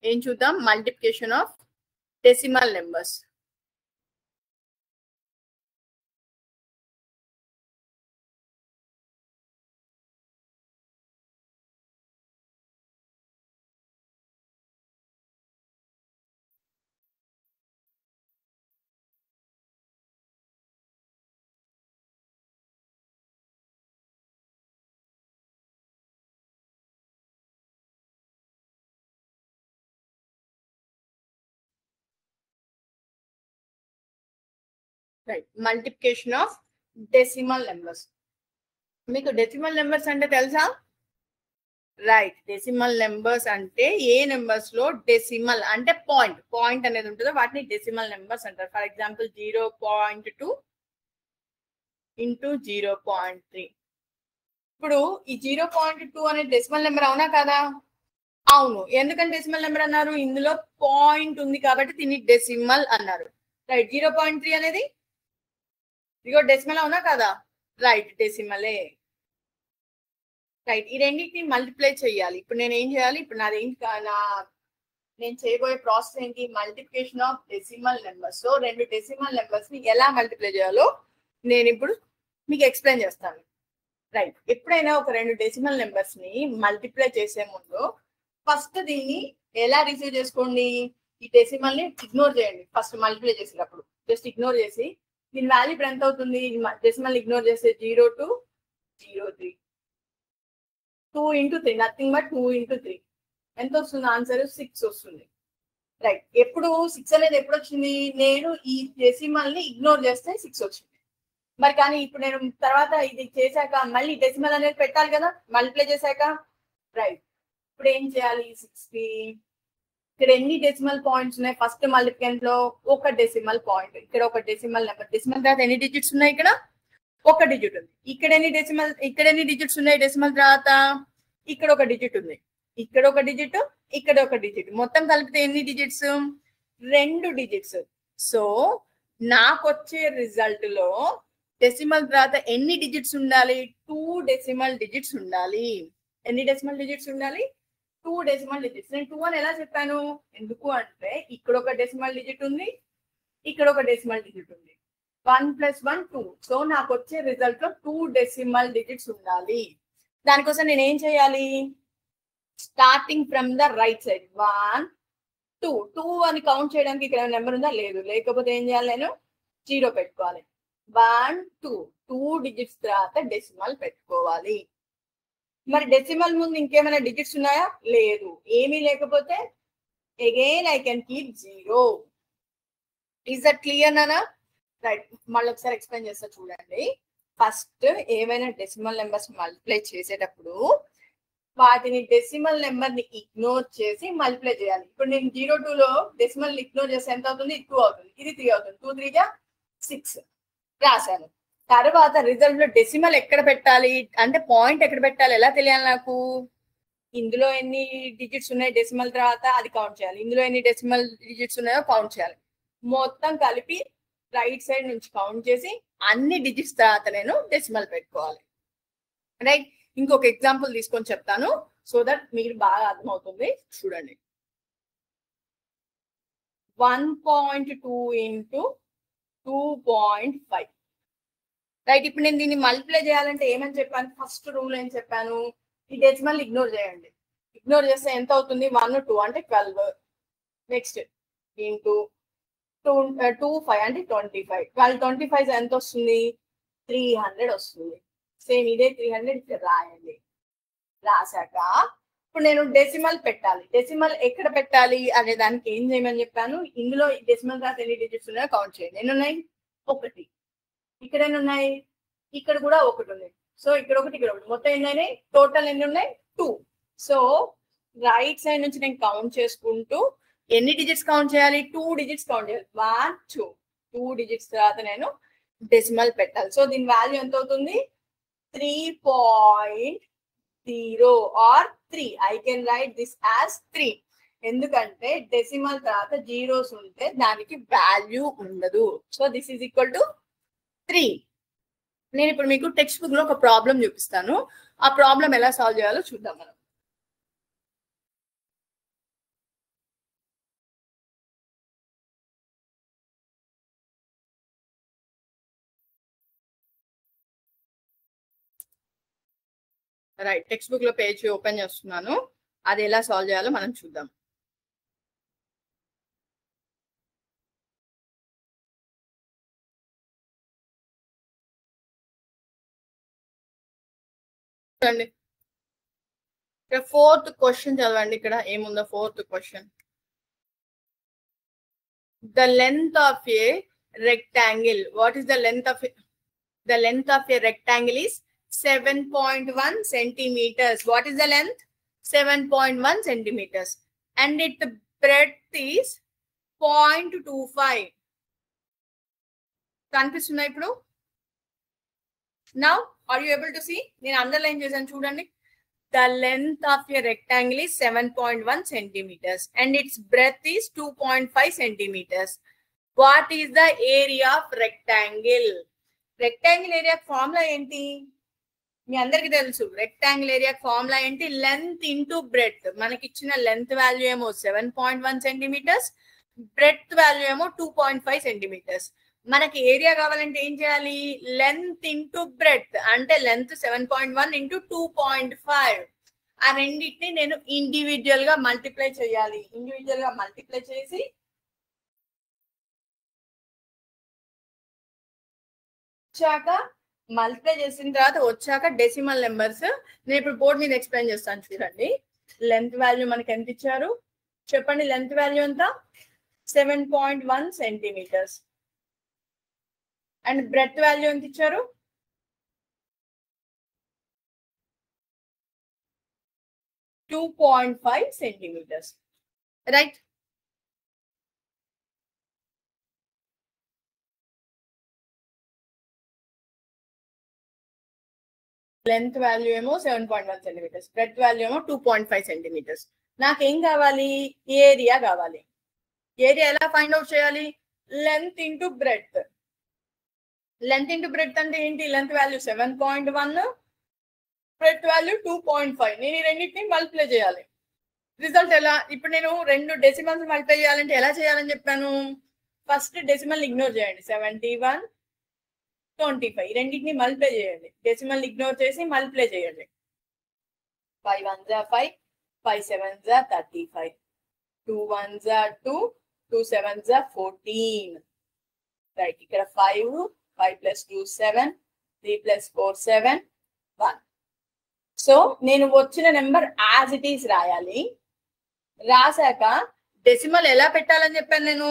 ఏం చూద్దాం, multiplication of decimal numbers. Right, multiplication of decimal numbers. మీకు డెసిమల్ నెంబర్స్ అంటే తెలుసా? రైట్, డెసిమల్ నెంబర్స్ అంటే ఏ నెంబర్స్ లో డెసిమల్ అంటే పాయింట్ అనేది ఉంటుందో వాటిని డెసిమల్ నెంబర్స్ అంటారు. For example 0.2 into 0.3. ఇప్పుడు ఈ 0.2 అనే డెసిమల్ నెంబర్ అవునా కదా? అవును. ఎందుకని డెసిమల్ నెంబర్ అన్నారు? ఇందులో పాయింట్ ఉంది కాబట్టి దీన్ని డెసిమల్ అన్నారు. రైట్, 0.3 అనేది ఇదిగో డెసిమల్ అవునా కదా? రైట్, డెసిమలే. రైట్, ఈ రెండింటిని మల్టిప్లై చేయాలి. ఇప్పుడు నేను ఏం చేయాలి? ఇప్పుడు నేను చేయబోయే ప్రాసెస్ ఏంటి? Multiplication of decimal numbers. So 2 decimal numbers ని ఎలా మల్టిప్లై చేయాలో నేను ఇప్పుడు మీకు ఎక్స్ప్లెయిన్ చేస్తాను. రైట్, ఎప్పుడైనా ఒక 2 డెసిమల్ నెంబర్స్ ని మల్టిప్లై చేసే ముందు ఫస్ట్ దీన్ని ఎలా రిసీవ్ చేసుకోండి? ఈ డెసిమల్ ని ఇగ్నోర్ చేయండి. ఫస్ట్ మల్టిప్లై చేసేటప్పుడు జస్ట్ ఇగ్నోర్ చేసి దీని వాల్యూ ఇప్పుడు ఎంత అవుతుంది? డెసిమల్ ఇగ్నోర్ చేస్తే 0 to 0.3. 2 into 3, nothing but 2 into 3. ఎంత వస్తుంది? ఆన్సర్ 6 వస్తుంది. రైట్, ఎప్పుడు 6 అనేది ఎప్పుడు వచ్చింది? నేను ఈ డెసిమల్ ని ఇగ్నోర్ చేస్తే 6 వచ్చింది. మరి కానీ ఇప్పుడు నేను తర్వాత ఇది చేశాక మళ్ళీ డెసిమల్ అనేది పెట్టాలి కదా మల్టిప్లై చేశాక. రైట్, ఇప్పుడు ఏం చేయాలి? 6కి ఇక్కడ ఎన్ని డెసిమల్ పాయింట్స్ ఉన్నాయి? ఫస్ట్ మల్టిప్లికెంట్ లో ఒక డెసిమల్ పాయింట్, ఇక్కడ ఒక డెసిమల్ నెంబర్. డెసిమల్ తర్వాత ఎన్ని డిజిట్స్ ఉన్నాయి? ఇక్కడ ఒక డిజిట్ ఉంది. ఇక్కడ ఎన్ని డిజిట్స్ ఉన్నాయి? డెసిమల్ తర్వాత ఇక్కడ ఒక డిజిట్ ఉంది, ఇక్కడ ఒక డిజిట్, ఇక్కడ ఒక డిజిట్. మొత్తం కలిపితే ఎన్ని డిజిట్స్? 2 డిజిట్స్. సో నాకు వచ్చే రిజల్ట్ లో డెసిమల్ తర్వాత ఎన్ని డిజిట్స్ ఉండాలి? 2 డెసిమల్ డిజిట్స్ ఉండాలి. ఎన్ని డెసిమల్ డిజిట్స్ ఉండాలి? 2 డెసిమల్ డిజిట్స్. నేను 2 అని ఎలా చెప్పాను? ఎందుకు అంటే ఇక్కడ ఒక డెసిమల్ డిజిట్ ఉంది, ఇక్కడ ఒక డెసిమల్ డిజిట్ ఉంది. 1 + 1 2. సో నాకు వచ్చే రిజల్ట్ లో 2 డెసిమల్ డిజిట్స్ ఉండాలి. దానికోసం నేను ఏం చేయాలి? Starting from the right side 1 2 అని కౌంట్ చేయడానికి ఇక్కడ నెంబర్ ఉందా? లేదు. లేకపోతే ఏం చేయాలి? నేను 0 పెట్టుకోవాలి. 1 2 డిజిట్స్ తర్వాత డెసిమల్ పెట్టుకోవాలి. మరి డెసిమల్ ముందు ఇంకేమైనా డిజిట్స్ ఉన్నాయా? లేదు. ఏమీ లేకపోతే again I can keep 0. Is that clear నానా? రైట్, మళ్ళీ ఒకసారి ఎక్స్ప్లెయిన్ చేస్తా చూడండి. ఫస్ట్ ఏమైనా డెసిమల్ నెంబర్స్ మల్టిప్లై చేసేటప్పుడు వాటిని డెసిమల్ నెంబర్ ని ఇగ్నోర్ చేసి మల్టిప్లై చేయాలి. ఇప్పుడు నేను 0 2లో డెసిమల్ ఇగ్నోర్ చేస్తే ఎంత అవుతుంది? 2 అవుతుంది. ఇది 3 అవుతుంది. 2 3 6 రాశాను. తర్వాత రిజల్ట్ లో డెసిమల్ ఎక్కడ పెట్టాలి అంటే పాయింట్ ఎక్కడ పెట్టాలి ఎలా తెలియాలి నాకు? ఇందులో ఎన్ని డిజిట్స్ ఉన్నాయి డెసిమల్ తర్వాత అది కౌంట్ చేయాలి. ఇందులో ఎన్ని డెసిమల్ డిజిట్స్ ఉన్నాయో కౌంట్ చేయాలి. మొత్తం కలిపి రైట్ సైడ్ నుంచి కౌంట్ చేసి అన్ని డిజిట్స్ తర్వాత నేను డెసిమల్ పెట్టుకోవాలి. రైట్, ఇంకొక ఎగ్జాంపుల్ తీసుకొని చెప్తాను సో దట్ మీకు బాగా అర్థమవుతుంది. చూడండి, 1.2 into 2.5. రైట్, ఇప్పుడు నేను దీన్ని మల్టిప్లై చేయాలంటే ఏమని చెప్పాను? ఫస్ట్ రూల్ ఏం చెప్పాను? ఈ డెసిమల్ ఇగ్నోర్ చేయండి. ఇగ్నోర్ చేస్తే ఎంత అవుతుంది? 1 2 అంటే 12. నెక్స్ట్ ఇంటూ 2 5 అంటే 25. 12 25 ఎంత వస్తుంది? 300 వస్తుంది. సేమ్ ఇదే 300 ఇక్కడ రాయండి. రాశాక ఇప్పుడు నేను డెసిమల్ పెట్టాలి. డెసిమల్ ఎక్కడ పెట్టాలి అనే దానికి ఏం చేయమని చెప్పాను? ఇందులో డెసిమల్ తర్వాత ఎన్ని డిజిట్స్ ఉన్నాయో కౌంట్ చేయండి. ఎన్ని ఉన్నాయి? 1. ఇక్కడ ఎన్ని ఉన్నాయి? ఇక్కడ కూడా 1 ఉంది. సో ఇక్కడ 1 ఇక్కడ 1 మొత్తం ఎన్ని అయినాయి? టోటల్ ఎన్ని ఉన్నాయి? 2. సో రైట్ సైడ్ నుంచి నేను కౌంట్ చేసుకుంటూ ఎన్ని డిజిట్స్ కౌంట్ చేయాలి? 2 డిజిట్స్ కౌంట్ చేయాలి. 1 2 డిజిట్స్ తర్వాత నేను డెసిమల్ పెట్టాలి. సో దీని వాల్యూ ఎంత అవుతుంది? 3.0 or 3. I can write this as 3. ఎందుకంటే డెసిమల్ తర్వాత జీరోస్ ఉంటే దానికి వాల్యూ ఉండదు. So this is equal to 3. నేను ఇప్పుడు మీకు టెక్స్ట్ బుక్ లో ఒక ప్రాబ్లం చూపిస్తాను. ఆ ప్రాబ్లం ఎలా సాల్వ్ చేయాలో చూద్దాం మనం. రైట్, టెక్స్ట్ బుక్ లో పేజ్ ఓపెన్ చేస్తున్నాను. అది ఎలా సాల్వ్ చేయాలో మనం చూద్దాం. చూడండి, ఇక్కడ 4th క్వశ్చన్ చదవండి. ఇక్కడ ఏముందో 4th question. The length of a rectangle. What is the length of a rectangle is 7.1 centimeters. What is the length? 7.1 centimeters. And its breadth is 0.25. కనిపిస్తుందా ఇప్పుడు? Now, are you able to see? నేను underline చేశాను చూడండి. The length of a rectangle is 7.1 centimeters and its breadth is 2.5 centimeters. What is the area of rectangle? Rectangle area formula ఏంటి? మీ అందరికి తెలుసు. Rectangle area formula ఏంటి? Length into breadth. మనకి ఇచ్చిన length value ఏమో 7.1 సెంటీమీటర్స్, బ్రెడ్త్ వాల్యూ ఏమో 2.5 centimetres. మనకి area కావాలంటే ఏం చేయాలి? లెంత్ ఇంటూ బ్రెడ్త్ అంటే లెంత్ 7.1 ఇంటూ 2.5. ఆ రెండింటిని నేను ఇండివిజువల్ గా మల్టిప్లై చేయాలి. ఇండివిజువల్ గా మల్టిప్లై చేసి వచ్చాక మల్టిప్లై చేసిన తర్వాత వచ్చాక డెసిమల్ నెంబర్స్ నేను ఇప్పుడు బోర్డ్ మీద ఎక్స్ప్లెయిన్ చేస్తాను చూడండి. లెంత్ వాల్యూ మనకి ఎంత ఇచ్చారు చెప్పండి? లెంత్ వాల్యూ ఎంత? 7.1 సెంటీమీటర్స్. అండ్ బ్రెడ్త్ వాల్యూ ఎంత ఇచ్చారు? 2.5 సెంటీమీటర్స్. రైట్? లెంత్ వాల్యూ ఏమో 7.1 సెంటీమీటర్స్, బ్రెడ్త్ వాల్యూ ఏమో 2.5 సెంటీమీటర్స్. నాకేం కావాలి? ఏరియా కావాలి. ఏరియా ఎలా ఫైండ్ అవుట్ చేయాలి? Length into breadth. Length into breadth అంటే ఏంటి? Length value 7.1, breadth value 2.5. నేను ఈ రెండింటిని మల్టిప్లై చేయాలి. రిజల్ట్ ఎలా? ఇప్పుడు నేను రెండు డెసిమల్స్ మల్టిప్లై చేయాలంటే ఎలా చేయాలని చెప్పాను? ఫస్ట్ డెసిమల్ ఇగ్నోర్ చేయండి. 71, 25 రెండింటిని మల్టిప్లై చేయండి. డెసిమల్ ఇగ్నోర్ చేసి మల్టిప్లై చేయండి. 5 1s are 5, 5 7s are 35, 2 1s are 2, 2 7s are 14. Right? ఇక్కడ 5 plus 2 7, 3 plus 4 7, 1. సో నేను వచ్చిన నెంబర్ యాజ్ ఇట్ ఈస్ రాయాలి. రాసాక డెసిమల్ ఎలా పెట్టాలని చెప్పాను నేను?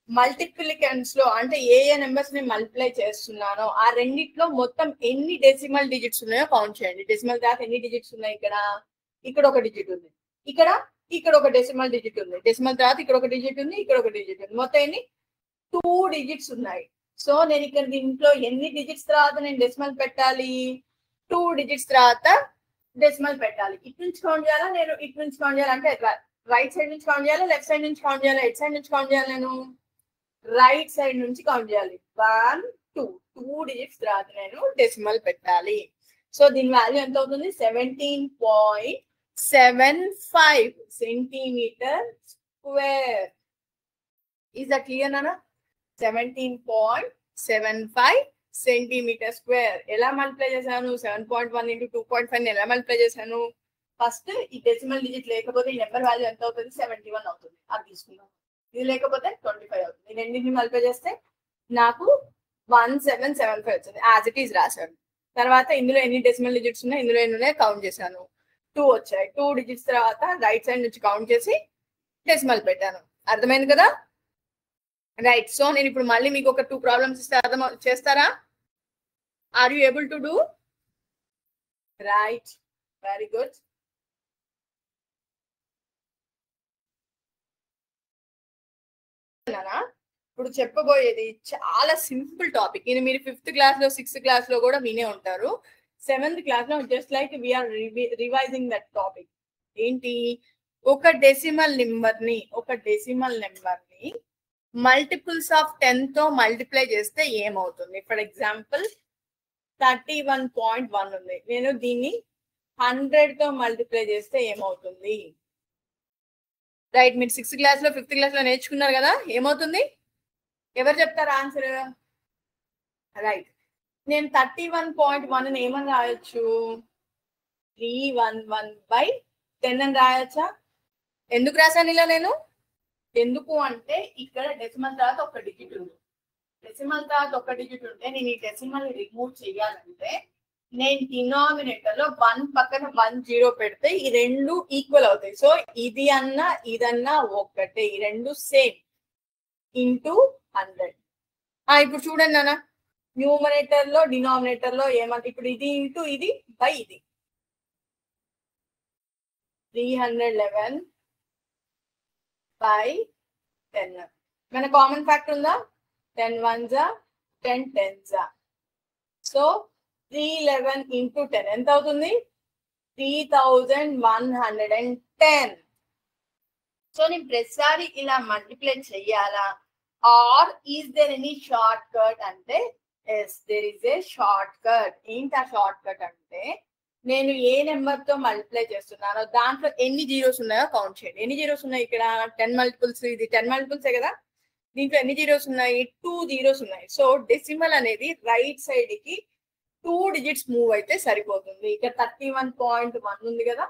మల్టిప్లికెంట్స్ లో అంటే ఏ నెంబర్స్ ని మల్టిప్లై చేస్తున్నానో ఆ రెండిట్లో మొత్తం ఎన్ని డెసిమల్ డిజిట్స్ ఉన్నాయో కౌంట్ చేయండి. డెసిమల్ తర్వాత ఎన్ని డిజిట్స్ ఉన్నాయి? ఇక్కడ ఒక డిజిట్ ఉంది, ఇక్కడ ఒక డెసిమల్ డిజిట్ ఉంది, డెసిమల్ తర్వాత ఇక్కడ ఒక డిజిట్ ఉంది, ఇక్కడ ఒక డిజిట్ ఉంది. మొత్తం ఎన్ని? 2 డిజిట్స్ ఉన్నాయి. సో నేను ఇక్కడ దీంట్లో ఎన్ని డిజిట్స్ తర్వాత నేను డెసిమల్ పెట్టాలి? 2 డిజిట్స్ తర్వాత డెసిమల్ పెట్టాలి. ఇటు నుంచి కౌంట్ చేయాలా? నేను ఇటు నుంచి కౌంట్ చేయాలంటే రైట్ సైడ్ నుంచి కౌంట్ చేయాలి, లెఫ్ట్ సైడ్ నుంచి కౌంట్ చేయాలి, ఎట్ సైడ్ నుంచి కౌంట్ చేయాలి? నేను రైట్ సైడ్ నుంచి కౌంట్ చేయాలి. 1 2 డిజిట్స్ తర్వాత నేను డెసిమల్ పెట్టాలి. సో దీని వాల్యూ ఎంత అవుతుంది? 17.75 centimetre square. Is that clear నానా? 17.75 సెంటీమీటర్ స్క్వేర్. ఎలా మల్టిప్లై చేశాను? 7.1 ఇంటూ 2.5 ఎలా మల్టిప్లై చేశాను? ఫస్ట్ ఈ డెసిమల్ డిజిట్ లేకపోతే ఈ నెంబర్ వాల్యూ ఎంత అవుతుంది? 71 అవుతుంది. అది తీసుకున్నాం. ఇది లేకపోతే 25 అవుతుంది. ఈ రెండింటిని మల్టిప్లై చేస్తే నాకు 1775 వచ్చింది. యాజ్ ఇట్ ఈస్ రాశాను. తర్వాత ఇందులో ఎన్ని డెసిమల్ డిజిట్స్ ఉన్నాయి, ఇందులో ఎన్ని ఉన్నాయి కౌంట్ చేశాను. 2 వచ్చాయి. 2 డిజిట్స్ తర్వాత రైట్ సైడ్ నుంచి కౌంట్ చేసి డెసిమల్ పెట్టాను. అర్థమైంది కదా? రైట్. సో నేను ఇప్పుడు మళ్ళీ మీకు ఒక 2 ప్రాబ్లమ్స్ ఇస్తే అర్థం చేస్తారా? Are you able to do? Right, very good. ఇప్పుడు చెప్పబోయేది చాలా సింపుల్ టాపిక్. ఇది మీరు 5th క్లాస్ లో 6th క్లాస్ లో కూడా వినే ఉంటారు. 7th క్లాస్ లో just like we're revising that topic. ఏంటి? ఒక డెసిమల్ నెంబర్ ని మల్టిపుల్స్ ఆఫ్ 10 తో మల్టిప్లై చేస్తే ఏమవుతుంది? ఫర్ ఎగ్జాంపుల్ 31.1 ఉంది. నేను దీన్ని 100 తో మల్టిప్లై చేస్తే ఏమవుతుంది? రైట్. మీరు 6th క్లాస్ లో 5th క్లాస్ లో నేర్చుకున్నారు కదా, ఏమవుతుంది? ఎవరు చెప్తారు ఆన్సర్? రైట్. నేను 31.1 ఏమని రాయొచ్చు? 311/10 అని రాయొచ్చా? ఎందుకు రాశాను ఇలా నేను? ఎందుకు అంటే ఇక్కడ డెసిమల్ తర్వాత ఒక డిజిట్ ఉంది. డెసిమల్ తర్వాత ఒక డిజిట్ ఉంటే నేను ఈ డెసిమల్ రిమూవ్ చేయాలంటే నేను డినామినేటర్ లో 1 పక్కన 1 0 పెడితే ఈ రెండు ఈక్వల్ అవుతాయి. సో ఇదన్నా ఒకటే, ఈ రెండు సేమ్ ఇంటూ 100. ఇప్పుడు చూడండి నాన్న, న్యూమరేటర్ లో డినామినేటర్ లో ఏమంటే ఇప్పుడు ఇది ఇంటూ ఇది బై ఇది 311 by 10. మన కామన్ ఫ్యాక్టర్ ఉందా? 10 1s 10 10s. సో 311 ఇంటూ 10 ఎంత అవుతుంది? 3110. సో నేను ప్రతిసారి ఇలా మల్టిప్లై చెయ్యాలా? Or is there any shortcut అంటే yes there is a shortcut. ఏంటి ఆ షార్ట్ కట్ అంటే నేను ఏ నెంబర్ తో మల్టిప్లై చేస్తున్నానో దాంట్లో ఎన్ని జీరోస్ ఉన్నాయో కౌంట్ చేయండి. ఎన్ని జీరోస్ ఉన్నాయి ఇక్కడ? 10 మల్టిపుల్స్, ఇది 10 మల్టిపుల్సే కదా. దీంట్లో ఎన్ని జీరోస్ ఉన్నాయి? 2 జీరోస్ ఉన్నాయి. సో డెసిమల్ అనేది రైట్ సైడ్ కి 2 డిజిట్స్ మూవ్ అయితే సరిపోతుంది. ఇక్కడ 31.1 ఉంది కదా,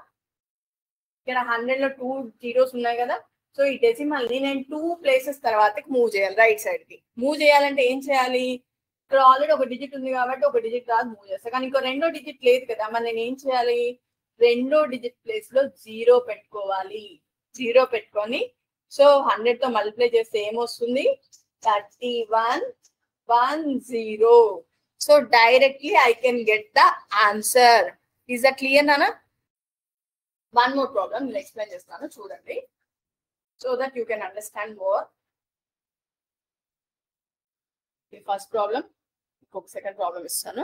ఇక్కడ 100 లో 2 జీరోస్ ఉన్నాయి కదా. సో ఈ డెసిమల్ ని నేను 2 ప్లేసెస్ తర్వాతకి మూవ్ చేయాలి. రైట్ సైడ్ కి మూవ్ చేయాలంటే ఏం చేయాలి? ఇక్కడ ఆల్రెడీ ఒక డిజిట్ ఉంది కాబట్టి ఒక డిజిట్ రాదు మూవ్ చేస్తా. కానీ ఇంకో రెండో డిజిట్ లేదు కదా, మరి నేను ఏం చేయాలి? రెండో డిజిట్ ప్లేస్ లో 0 పెట్టుకోవాలి. 0 పెట్టుకొని సో 100 తో మల్టిప్లై చేస్తే ఏమొస్తుంది? 3110. So directly I can get the answer. Is that clear నానా? వన్ మోర్ ప్రాబ్లమ్ నేను ఎక్స్ప్లెయిన్ చేస్తాను చూడండి, so that you can understand more. First problem, ఇంకొక సెకండ్ ప్రాబ్లం ఇస్తాను.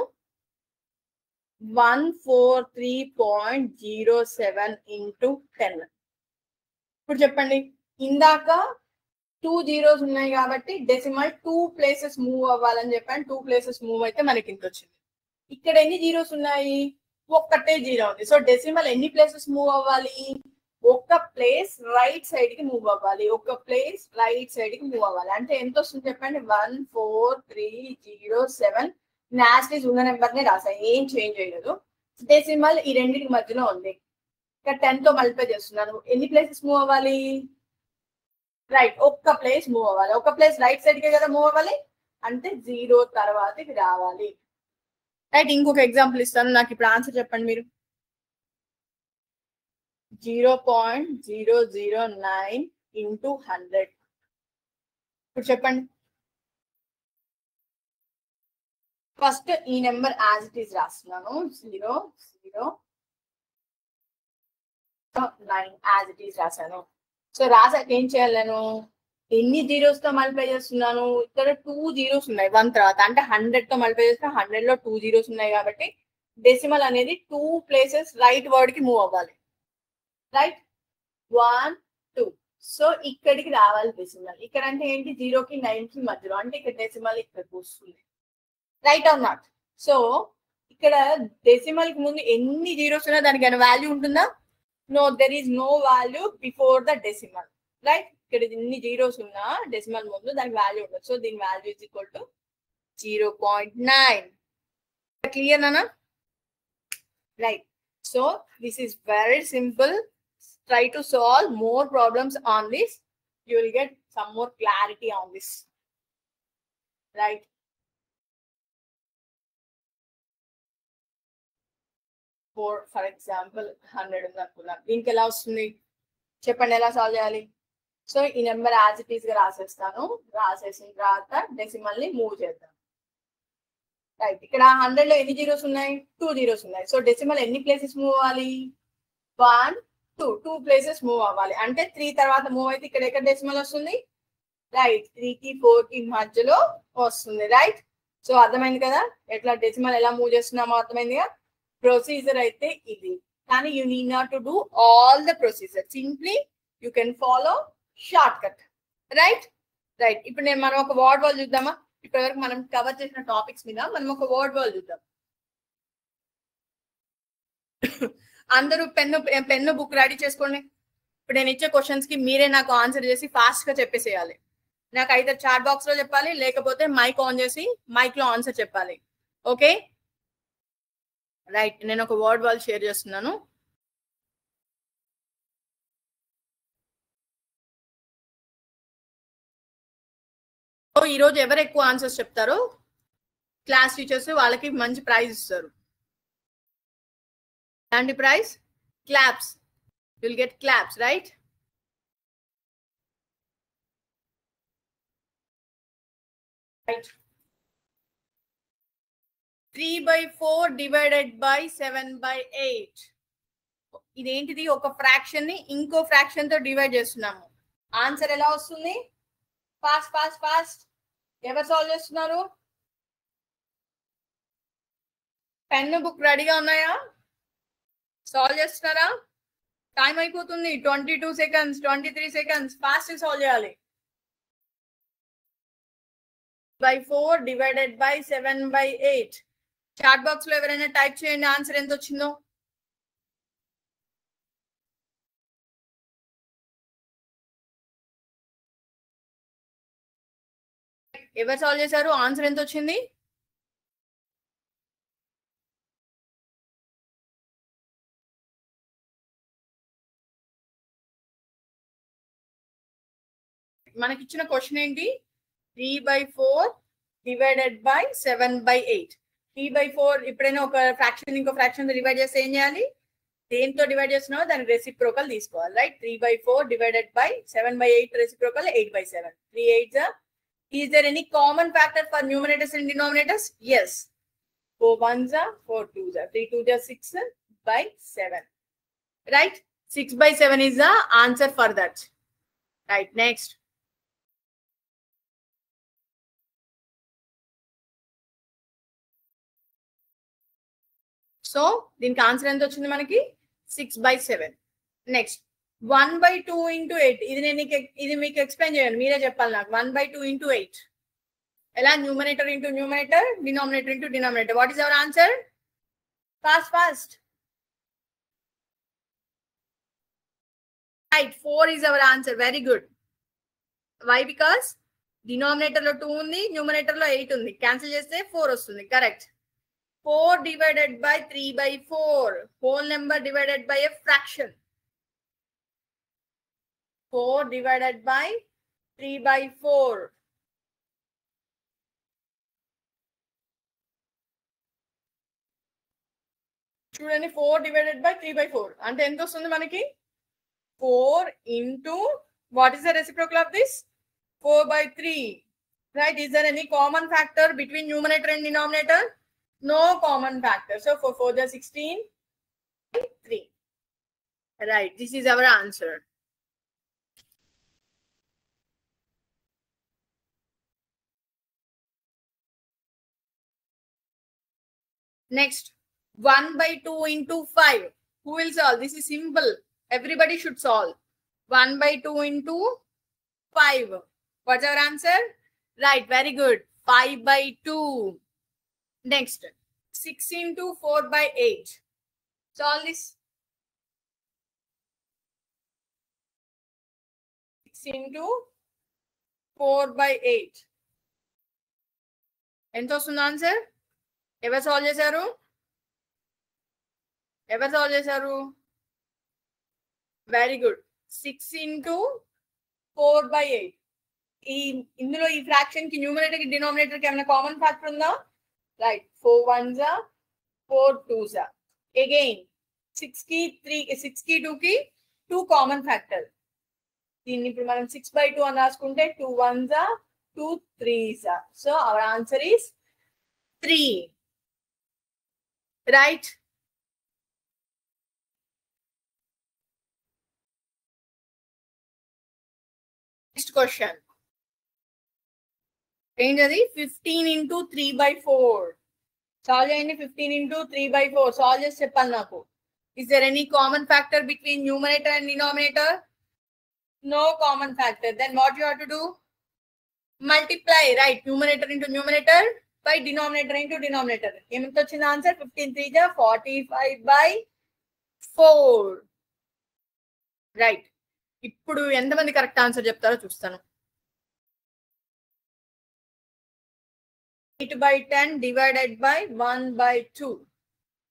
143.07 ఇంటూ 10. ఇప్పుడు చెప్పండి, ఇందాక 2 జీరోస్ ఉన్నాయి కాబట్టి డెసిమల్ 2 ప్లేసెస్ మూవ్ అవ్వాలని చెప్పాను. 2 ప్లేసెస్ మూవ్ అయితే మనకి ఇంత వచ్చింది. ఇక్కడ ఎన్ని జీరోస్ ఉన్నాయి? ఒక్కటే జీరో ఉంది. సో డెసిమల్ ఎన్ని ప్లేసెస్ మూవ్ అవ్వాలి? ఒక ప్లేస్ రైట్ సైడ్ కి మూవ్ అవ్వాలి. ఒక ప్లేస్ రైట్ సైడ్ కి మూవ్ అవ్వాలి. అంటే ఎంత వస్తుంది చెప్పండి? 14307. నాస్టీస్ ఉన్న నెంబర్ నే రాసా, ఏం చేంజ్ చేయలేదు. డెసిమల్ ఈ రెండింటి మధ్యలో ఉంది. ఇక్కడ 10 తో మల్టిప్లై చేస్తున్నాను. ఎన్ని ప్లేసెస్ మూవ్ అవ్వాలి? రైట్, ఒక్క ప్లేస్ మూవ్ అవ్వాలి. ఒక ప్లేస్ రైట్ సైడ్ కే కదా మూవ్ అవ్వాలి, అంటే 0 తర్వాత ఇది రావాలి. రైట్, ఇంకొక ఎగ్జాంపుల్ ఇస్తాను. నాకు ఇప్పుడు ఆన్సర్ చెప్పండి మీరు. 0.009 ఇంటూ 100. ఇప్పుడు చెప్పండి. ఫస్ట్ ఈ నెంబర్ యాజ్ ఇట్ ఈస్ రాస్తున్నాను. 0.009 యాజ్ ఇట్ ఈస్ రాశాను. సో రాసాక ఏం చేయాలి? నేను ఎన్ని జీరోస్ తో మల్టిప్లై చేస్తున్నాను? ఇక్కడ 2 జీరోస్ ఉన్నాయి 1 తర్వాత, అంటే 100 తో మల్టిప్లై చేస్తే 100 లో 2 జీరోస్ ఉన్నాయి కాబట్టి డెసిమల్ అనేది 2 ప్లేసెస్ రైట్ వర్డ్ కి మూవ్ అవ్వాలి. రైట్, 1 2. సో ఇక్కడికి రావాలి డెసిమల్. ఇక్కడ అంటే ఏంటి? 0 కి 9 కి మధ్యలో, అంటే ఇక్కడ డెసిమల్ ఇక్కడికి వస్తుంది. Right or not? సో ఇక్కడ డెసిమల్ కి ముందు ఎన్ని జీరోస్ ఉన్నా దానికి వాల్యూ ఉంటుందా? No, there is no value before the decimal. Right, ఇక్కడ ఎన్ని జీరోస్ ఉన్నా డెసిమల్ ముందు దానికి వాల్యూ ఉండదు. సో దీని value is equal to 0.9. Clear నానా? Right, so this is very simple. Try to solve more problems on this. You will get some more clarity on this. Right. For example 100 ఉంది అనుకున్నాను. దీనికి ఎలా వస్తుంది చెప్పండి, ఎలా సాల్వ్ చేయాలి? సో ఈ నెంబర్ యాజ్ ఇట్ ఈస్ గా రాసేస్తాను. రాసేసిన తర్వాత డెసిమల్ ని మూవ్ చేద్దాం. రైట్, ఇక్కడ 100 లో ఎన్ని జీరోస్ ఉన్నాయి? 2 జీరోస్ ఉన్నాయి. సో డెసిమల్ ఎన్ని ప్లేసెస్ మూవ్ అవ్వాలి? 1 2 ప్లేసెస్ మూవ్ అవ్వాలి. అంటే 3 తర్వాత మూవ్ అయితే ఇక్కడ ఎక్కడ డెసిమల్ వస్తుంది? రైట్, 3 కి 4 కి మధ్యలో వస్తుంది. రైట్, సో అర్థమైంది కదా ఎట్లా డెసిమల్ ఎలా మూవ్ చేస్తున్నామో అర్థమైందిగా. ప్రొసీజర్ అయితే ఇది, కానీ you need not to do all the procedure. Simply you can follow short cut. Right right, ఇప్పుడు మనం ఒక వర్డ్ వాల్ చూద్దామా? ఇప్పటివరకు మనం కవర్ చేసిన టాపిక్స్ మీద మనం ఒక వర్డ్ వాల్ చూద్దాం. అందరూ పెన్ను బుక్ రెడీ చేసుకోండి. ఇప్పుడు నేను ఇచ్చే క్వశ్చన్స్ కి మీరే నాకు ఆన్సర్ చేసి ఫాస్ట్ గా చెప్పేసేయాలి. నాకు అయితే చాట్ బాక్స్ లో చెప్పాలి, లేకపోతే మైక్ ఆన్ చేసి మైక్ లో ఆన్సర్ చెప్పాలి. ఓకే రైట్, నేను ఒక వర్డ్ వాల్ షేర్ చేస్తున్నాను. ఈ రోజు ఎవరు ఎక్కువ ఆన్సర్స్ చెప్తారో క్లాస్ టీచర్స్ వాళ్ళకి మంచి ప్రైజ్ ఇస్తారు. ఎలాంటి prize? Claps. You will get claps. Right, right. 3/4 divided by 7/8. ఇదేంటిది? ఒక ఫ్రాక్షన్ ని ఇంకో ఫ్రాక్షన్ తో డివైడ్ చేస్తున్నాము. ఆన్సర్ ఎలా వస్తుంది? Fast fast fast. ఎవరు సాల్వ్ చేస్తున్నారు? పెన్ బుక్ రెడీగా ఉన్నాయా? సాల్వ్ చేస్తున్నారా? టైం అయిపోతుంది. 22 seconds, 23 seconds. ఫాస్ట్ సాల్వ్ చేయాలి. 3/4 డివైడెడ్ బై 7/8. చాట్ బాక్స్ లో ఎవరైనా టైప్ చేయండి ఆన్సర్ ఎంత వచ్చిందో. ఎవరు సాల్వ్ చేశారు? ఆన్సర్ ఎంత వచ్చింది? మనకి ఇచ్చిన క్వశ్చన్ ఏంటి? 3/4 డివైడెడ్ బై 7/8. 3/4 ఎప్పుడైనా ఒక ఫ్రాక్షన్ ఇంకో ఫ్రాక్షన్ తో డివైడ్ చేస్తే ఏం చేయాలి? దేంతో డివైడ్ చేస్తున్నావో దాని రెసిప్రోకల్ తీసుకోవాలి, right? 3/4 divided by 7/8 reciprocal 8/7. 3 8s. Is there any common factor for numerators and denominators? Yes. 4 1s, 4 2s, 3 2s, 6/7. Right? 6/7 is the answer for that. Right, next. So దీనికి answer ఎంత వచ్చింది మనకి? 6/7. Next 1/2 into 8. ఇది మీకు explain చేయండి, మీరే చెప్పాలి నాకు. 1/2 into 8 ఎలా? Numerator into numerator, denominator into denominator. What is our answer? Fast fast. Right, 4 is our answer. Very good. Why? Because denominator లో 2 ఉంది, న్యూమరేటర్ లో 8 ఉంది. క్యాన్సిల్ చేస్తే 4 వస్తుంది. Correct. 4 divided by 3/4. Whole number divided by a fraction. 4 divided by 3/4. చూడండి, 4 divided by 3/4 అంటే ఎంత వస్తుంది మనకి? 4 into what is the reciprocal of this? 4/3. Right? Is there any common factor between numerator and denominator? No common factor. So for 4 the 16, 3. Right. This is our answer. Next, 1/2 into 5. Who will solve? This is simple. Everybody should solve. 1/2 into 5. What's our answer? Right. Very good. 5/2. Next, 6 into 4/8. Solve this. 6 into 4/8. ఎంత వస్తుంది answer? ఎవరు solve చేశారు? ఎవరు solve చేశారు? Very good. 6 into 4/8. ఇందులో ఈ fraction కి numerator కి డినామినేటర్ కి ఏమైనా కామన్ ఫ్యాక్టర్ ఉందా? Right, 4 1s, 4 2s. Again, 6 ki 2 ki 2 common factor. దీన్ని ఇప్పుడు మనం 6/2 అని రాసుకుంటే 2 1s, 2 3s. So our answer is 3. Right? Next question. ఏంటది? 15 into 3/4. సాల్వ్ చేయండి. 15 into 3/4 సాల్వ్ చేసి చెప్పాలి నాకు. Is there any common factor between numerator and denominator? No common factor. Then what you have to do? Multiply, right? Numerator into numerator by denominator into denominator. ఏమంత వచ్చింది answer? 15 3 45/4. Right. ఇప్పుడు ఎంతమంది correct answer చెప్తారో చూస్తాను. 8/10 divided by 1/2.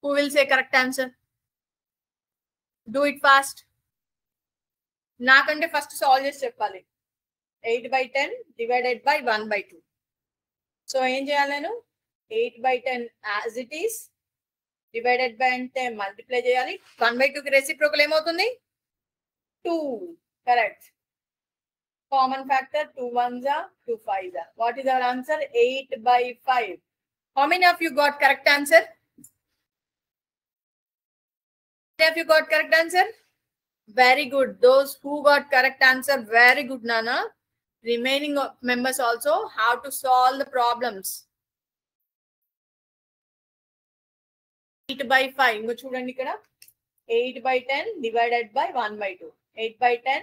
Who will say correct answer? Do it fast. నాకంటే first solve చేసి చెప్పాలి. 8/10 divided by 1/2. So ఏం చేయాలి నేను? 8/10 as it is divided by అంటే మల్టిప్లై చేయాలి. 1/2 కి రెసిప్రోకల్ ఏమవుతుంది? 2. Correct. Common factor 2 1s, 2 5s. What is our answer? 8/5. How many of you got correct answer? Have you got correct answer? Very good. Those who got correct answer, very good, Nana. Remaining members also, how to solve the problems. 8 by 5. ఇంకో చూడండి ఇక్కడ 8 by 10 divided by 1 by 2. 8 by 10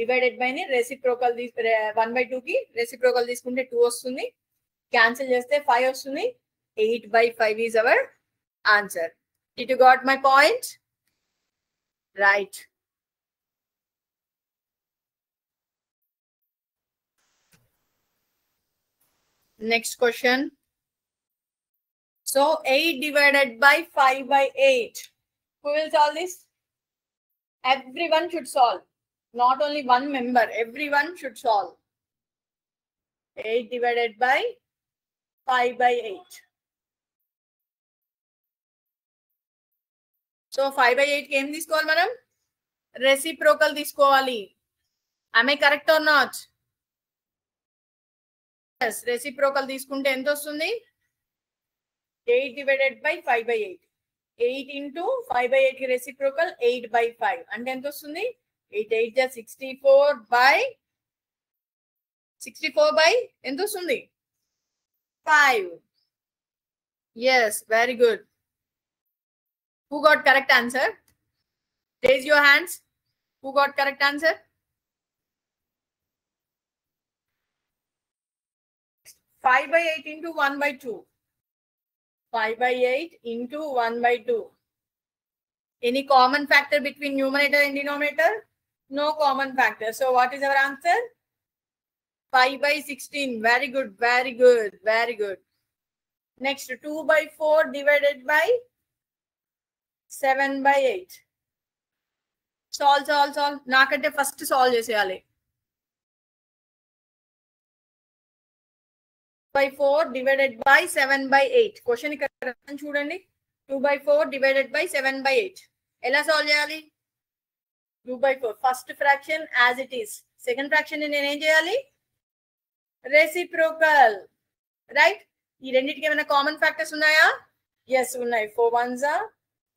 divided by ని reciprocal 1 by 2 కి reciprocal తీసుకుంటే 2 వస్తుంది. Cancel చేస్తే 5 వస్తుంది. 8 by 5 is our answer. Did you got my point? Right. Next question. So 8 divided by 5 by 8. Who will solve this? Everyone should solve. Not only one member, everyone should solve. 8 divided by 5 by 8. So 5 by 8 ఏం తీసుకోవాలి మనం? Reciprocal తీసుకోవాలి. Am I correct or not? Yes, reciprocal తీసుకుంటే ఎంత వస్తుంది? 8 divided by 5 by 8. 8 into 5 by 8 కి reciprocal 8 by 5. అంటే ఎంత వస్తుంది? 8 8 just 64 by ఎంత వస్తుంది? 5. Yes, very good. Who got correct answer? Raise your hands. Who got correct answer? 5 by 8 into 1 by 2. 5 by 8 into 1 by 2. Any common factor between numerator and denominator? No common factor. So what is our answer? 5 by 16. Very good, very good, very good. Next, 2 by 4 divided by 7 by 8. Solve. నాకంటే first solve చేసేయాలి. by 4 divided by 7 by 8. Question ఇక్కడ చూడండి. 2 by 4 divided by 7 by 8. ఎలా solve చేయాలి? 2 by 4. First fraction as it is. Second fraction ని నేను ఏం చేయాలి? రెసిప్రోకల్. రైట్? ఈ రెండిటికి ఏమైనా కామన్ ఫ్యాక్టర్స్ ఉన్నాయా? ఎస్ ఉన్నాయి. 4 1s are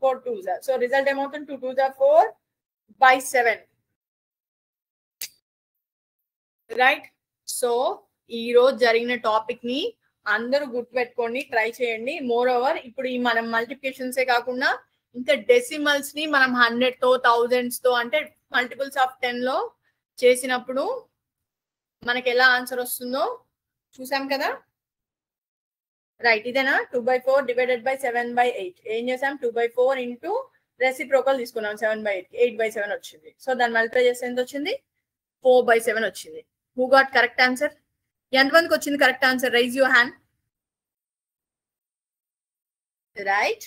4 2s are. So result ఏమవుతుంది? 2 2s are 4 by 7. Right? So ఈ రోజు జరిగిన టాపిక్ ని అందరూ గుర్తుపెట్టుకోండి, ట్రై చేయండి. మోర్ ఓవర్ ఇప్పుడు ఈ మనం మల్టిప్లికేషన్స్ కాకుండా ఇంకా డెసిమల్స్ ని మనం 100 తో 1000s తో అంటే మల్టిపుల్స్ ఆఫ్ 10 లో చేసినప్పుడు మనకి ఎలా ఆన్సర్ వస్తుందో చూసాం కదా. రైట్, ఇదేనా? 2 by 4 divided by 7 by 8. ఏం చేసాం? 2 by 4 into రెసిప్రోకల్ తీసుకున్నాం. 7 by 8 8 by 7 వచ్చింది. సో దాన్ని మల్టిప్లై చేస్తే ఎంత వచ్చింది? 4 by 7 వచ్చింది. Who got correct answer? ఎంతమందికి వచ్చింది correct answer? Rise your hand. Right,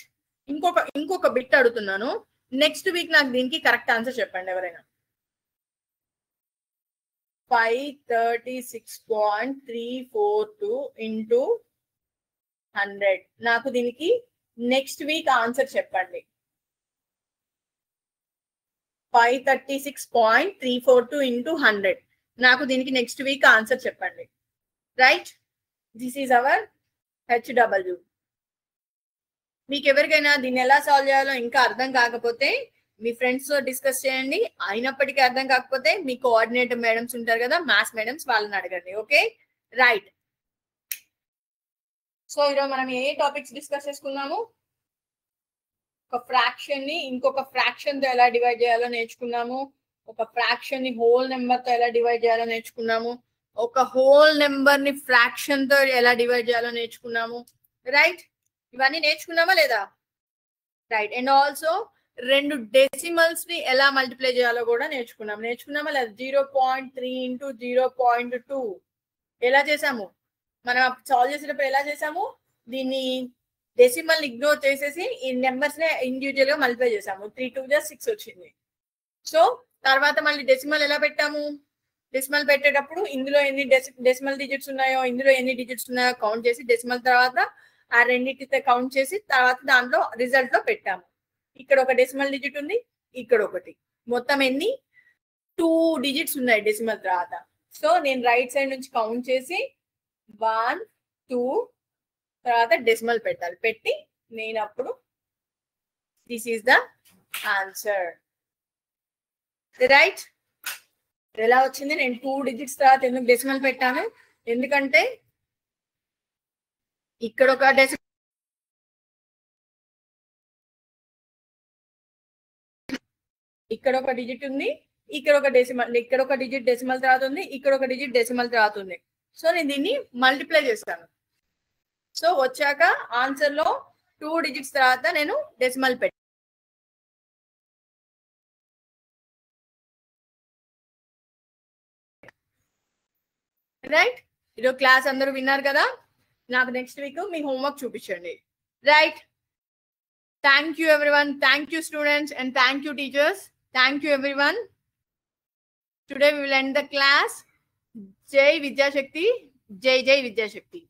ఇంకొక బిట్ అడుగుతున్నాను. నెక్స్ట్ వీక్ నాకు దీనికి కరెక్ట్ ఆన్సర్ చెప్పండి ఎవరైనా. 536.342 into 100. నాకు దీనికి నెక్స్ట్ వీక్ ఆన్సర్ చెప్పండి. 536.342 into 100. నాకు దీనికి నెక్స్ట్ వీక్ ఆన్సర్ చెప్పండి. Right, this is our HW. మీకు ఎవరికైనా దీన్ని ఎలా సాల్వ్ చేయాలో ఇంకా అర్థం కాకపోతే మీ ఫ్రెండ్స్ తో డిస్కస్ చేయండి. అయినప్పటికీ అర్థం కాకపోతే మీ కోఆర్డినేటర్ మేడమ్స్ ఉంటారు కదా, మ్యాథ్స్ మేడమ్స్, వాళ్ళని అడగండి. Okay, right. సో ఈరోజు మనం ఏ టాపిక్స్ డిస్కస్ చేసుకున్నాము? ఒక ఫ్రాక్షన్ ని ఇంకొక ఫ్రాక్షన్ తో ఎలా డివైడ్ చేయాలో నేర్చుకున్నాము. ఒక ఫ్రాక్షన్ ని హోల్ నెంబర్ తో ఎలా డివైడ్ చేయాలో నేర్చుకున్నాము. ఒక హోల్ నెంబర్ ని ఫ్రాక్షన్ తో ఎలా డివైడ్ చేయాలో నేర్చుకున్నాము. రైట్, ఇవన్నీ నేర్చుకున్నామా లేదా? రైట్, అండ్ ఆల్సో రెండు డెసిమల్స్ ని ఎలా మల్టిప్లై చేయాలో కూడా నేర్చుకున్నామా లేదా? 0.3 into 0.2 ఎలా చేసాము? మనం సాల్వ్ చేసేటప్పుడు ఎలా చేసాము? దీన్ని డెసిమల్ ఇగ్నోర్ చేసేసి ఈ నెంబర్స్ ని ఇండివిజువల్ గా మల్టిప్లై చేసాము. 3 2 6 వచ్చింది. సో తర్వాత మళ్ళీ డెసిమల్ ఎలా పెట్టాము? డెసిమల్ పెట్టేటప్పుడు ఇందులో ఎన్ని డెసిమల్ డిజిట్స్ ఉన్నాయో, ఇందులో ఎన్ని డిజిట్స్ ఉన్నాయో కౌంట్ చేసి డెసిమల్ తర్వాత ఆ రెండింటితో కౌంట్ చేసి తర్వాత దాంట్లో రిజల్ట్ లో పెట్టాము. ఇక్కడ ఒక డెసిమల్ డిజిట్ ఉంది, ఇక్కడ ఒకటి, మొత్తం ఎన్ని? 2 డిజిట్స్ ఉన్నాయి డెసిమల్ తర్వాత. సో నేను రైట్ సైడ్ నుంచి కౌంట్ చేసి 1 2 తర్వాత డెసిమల్ పెట్టాలి. పెట్టి నేను అప్పుడు this is the answer, right. ఎలా వచ్చింది? నేను 2 digits తర్వాత ఎందుకు డెసిమల్ పెట్టాను? ఎందుకంటే ఇక్కడ ఒక డెసిమల్, ఇక్కడ ఒక డిజిట్ ఉంది, ఇక్కడ ఒక డెసిమల్, ఇక్కడ ఒక డిజిట్ డెసిమల్ తర్వాత ఉంది, ఇక్కడ ఒక డిజిట్ డెసిమల్ తర్వాత ఉంది. సో నేను దీన్ని మల్టిప్లై చేస్తాను. సో వచ్చాక ఆన్సర్ లో 2 digits తర్వాత నేను డెసిమల్ పెట్టాను, రైట్. ఈరోజు క్లాస్ అందరూ విన్నారు కదా. నాకు నెక్స్ట్ వీక్ మీ హోంవర్క్ చూపించండి, right. Thank you everyone, thank you students, and thank you teachers. Thank you everyone. Today we will end the class. Jai Vidya Shakti. Jai Jai Vidya Shakti.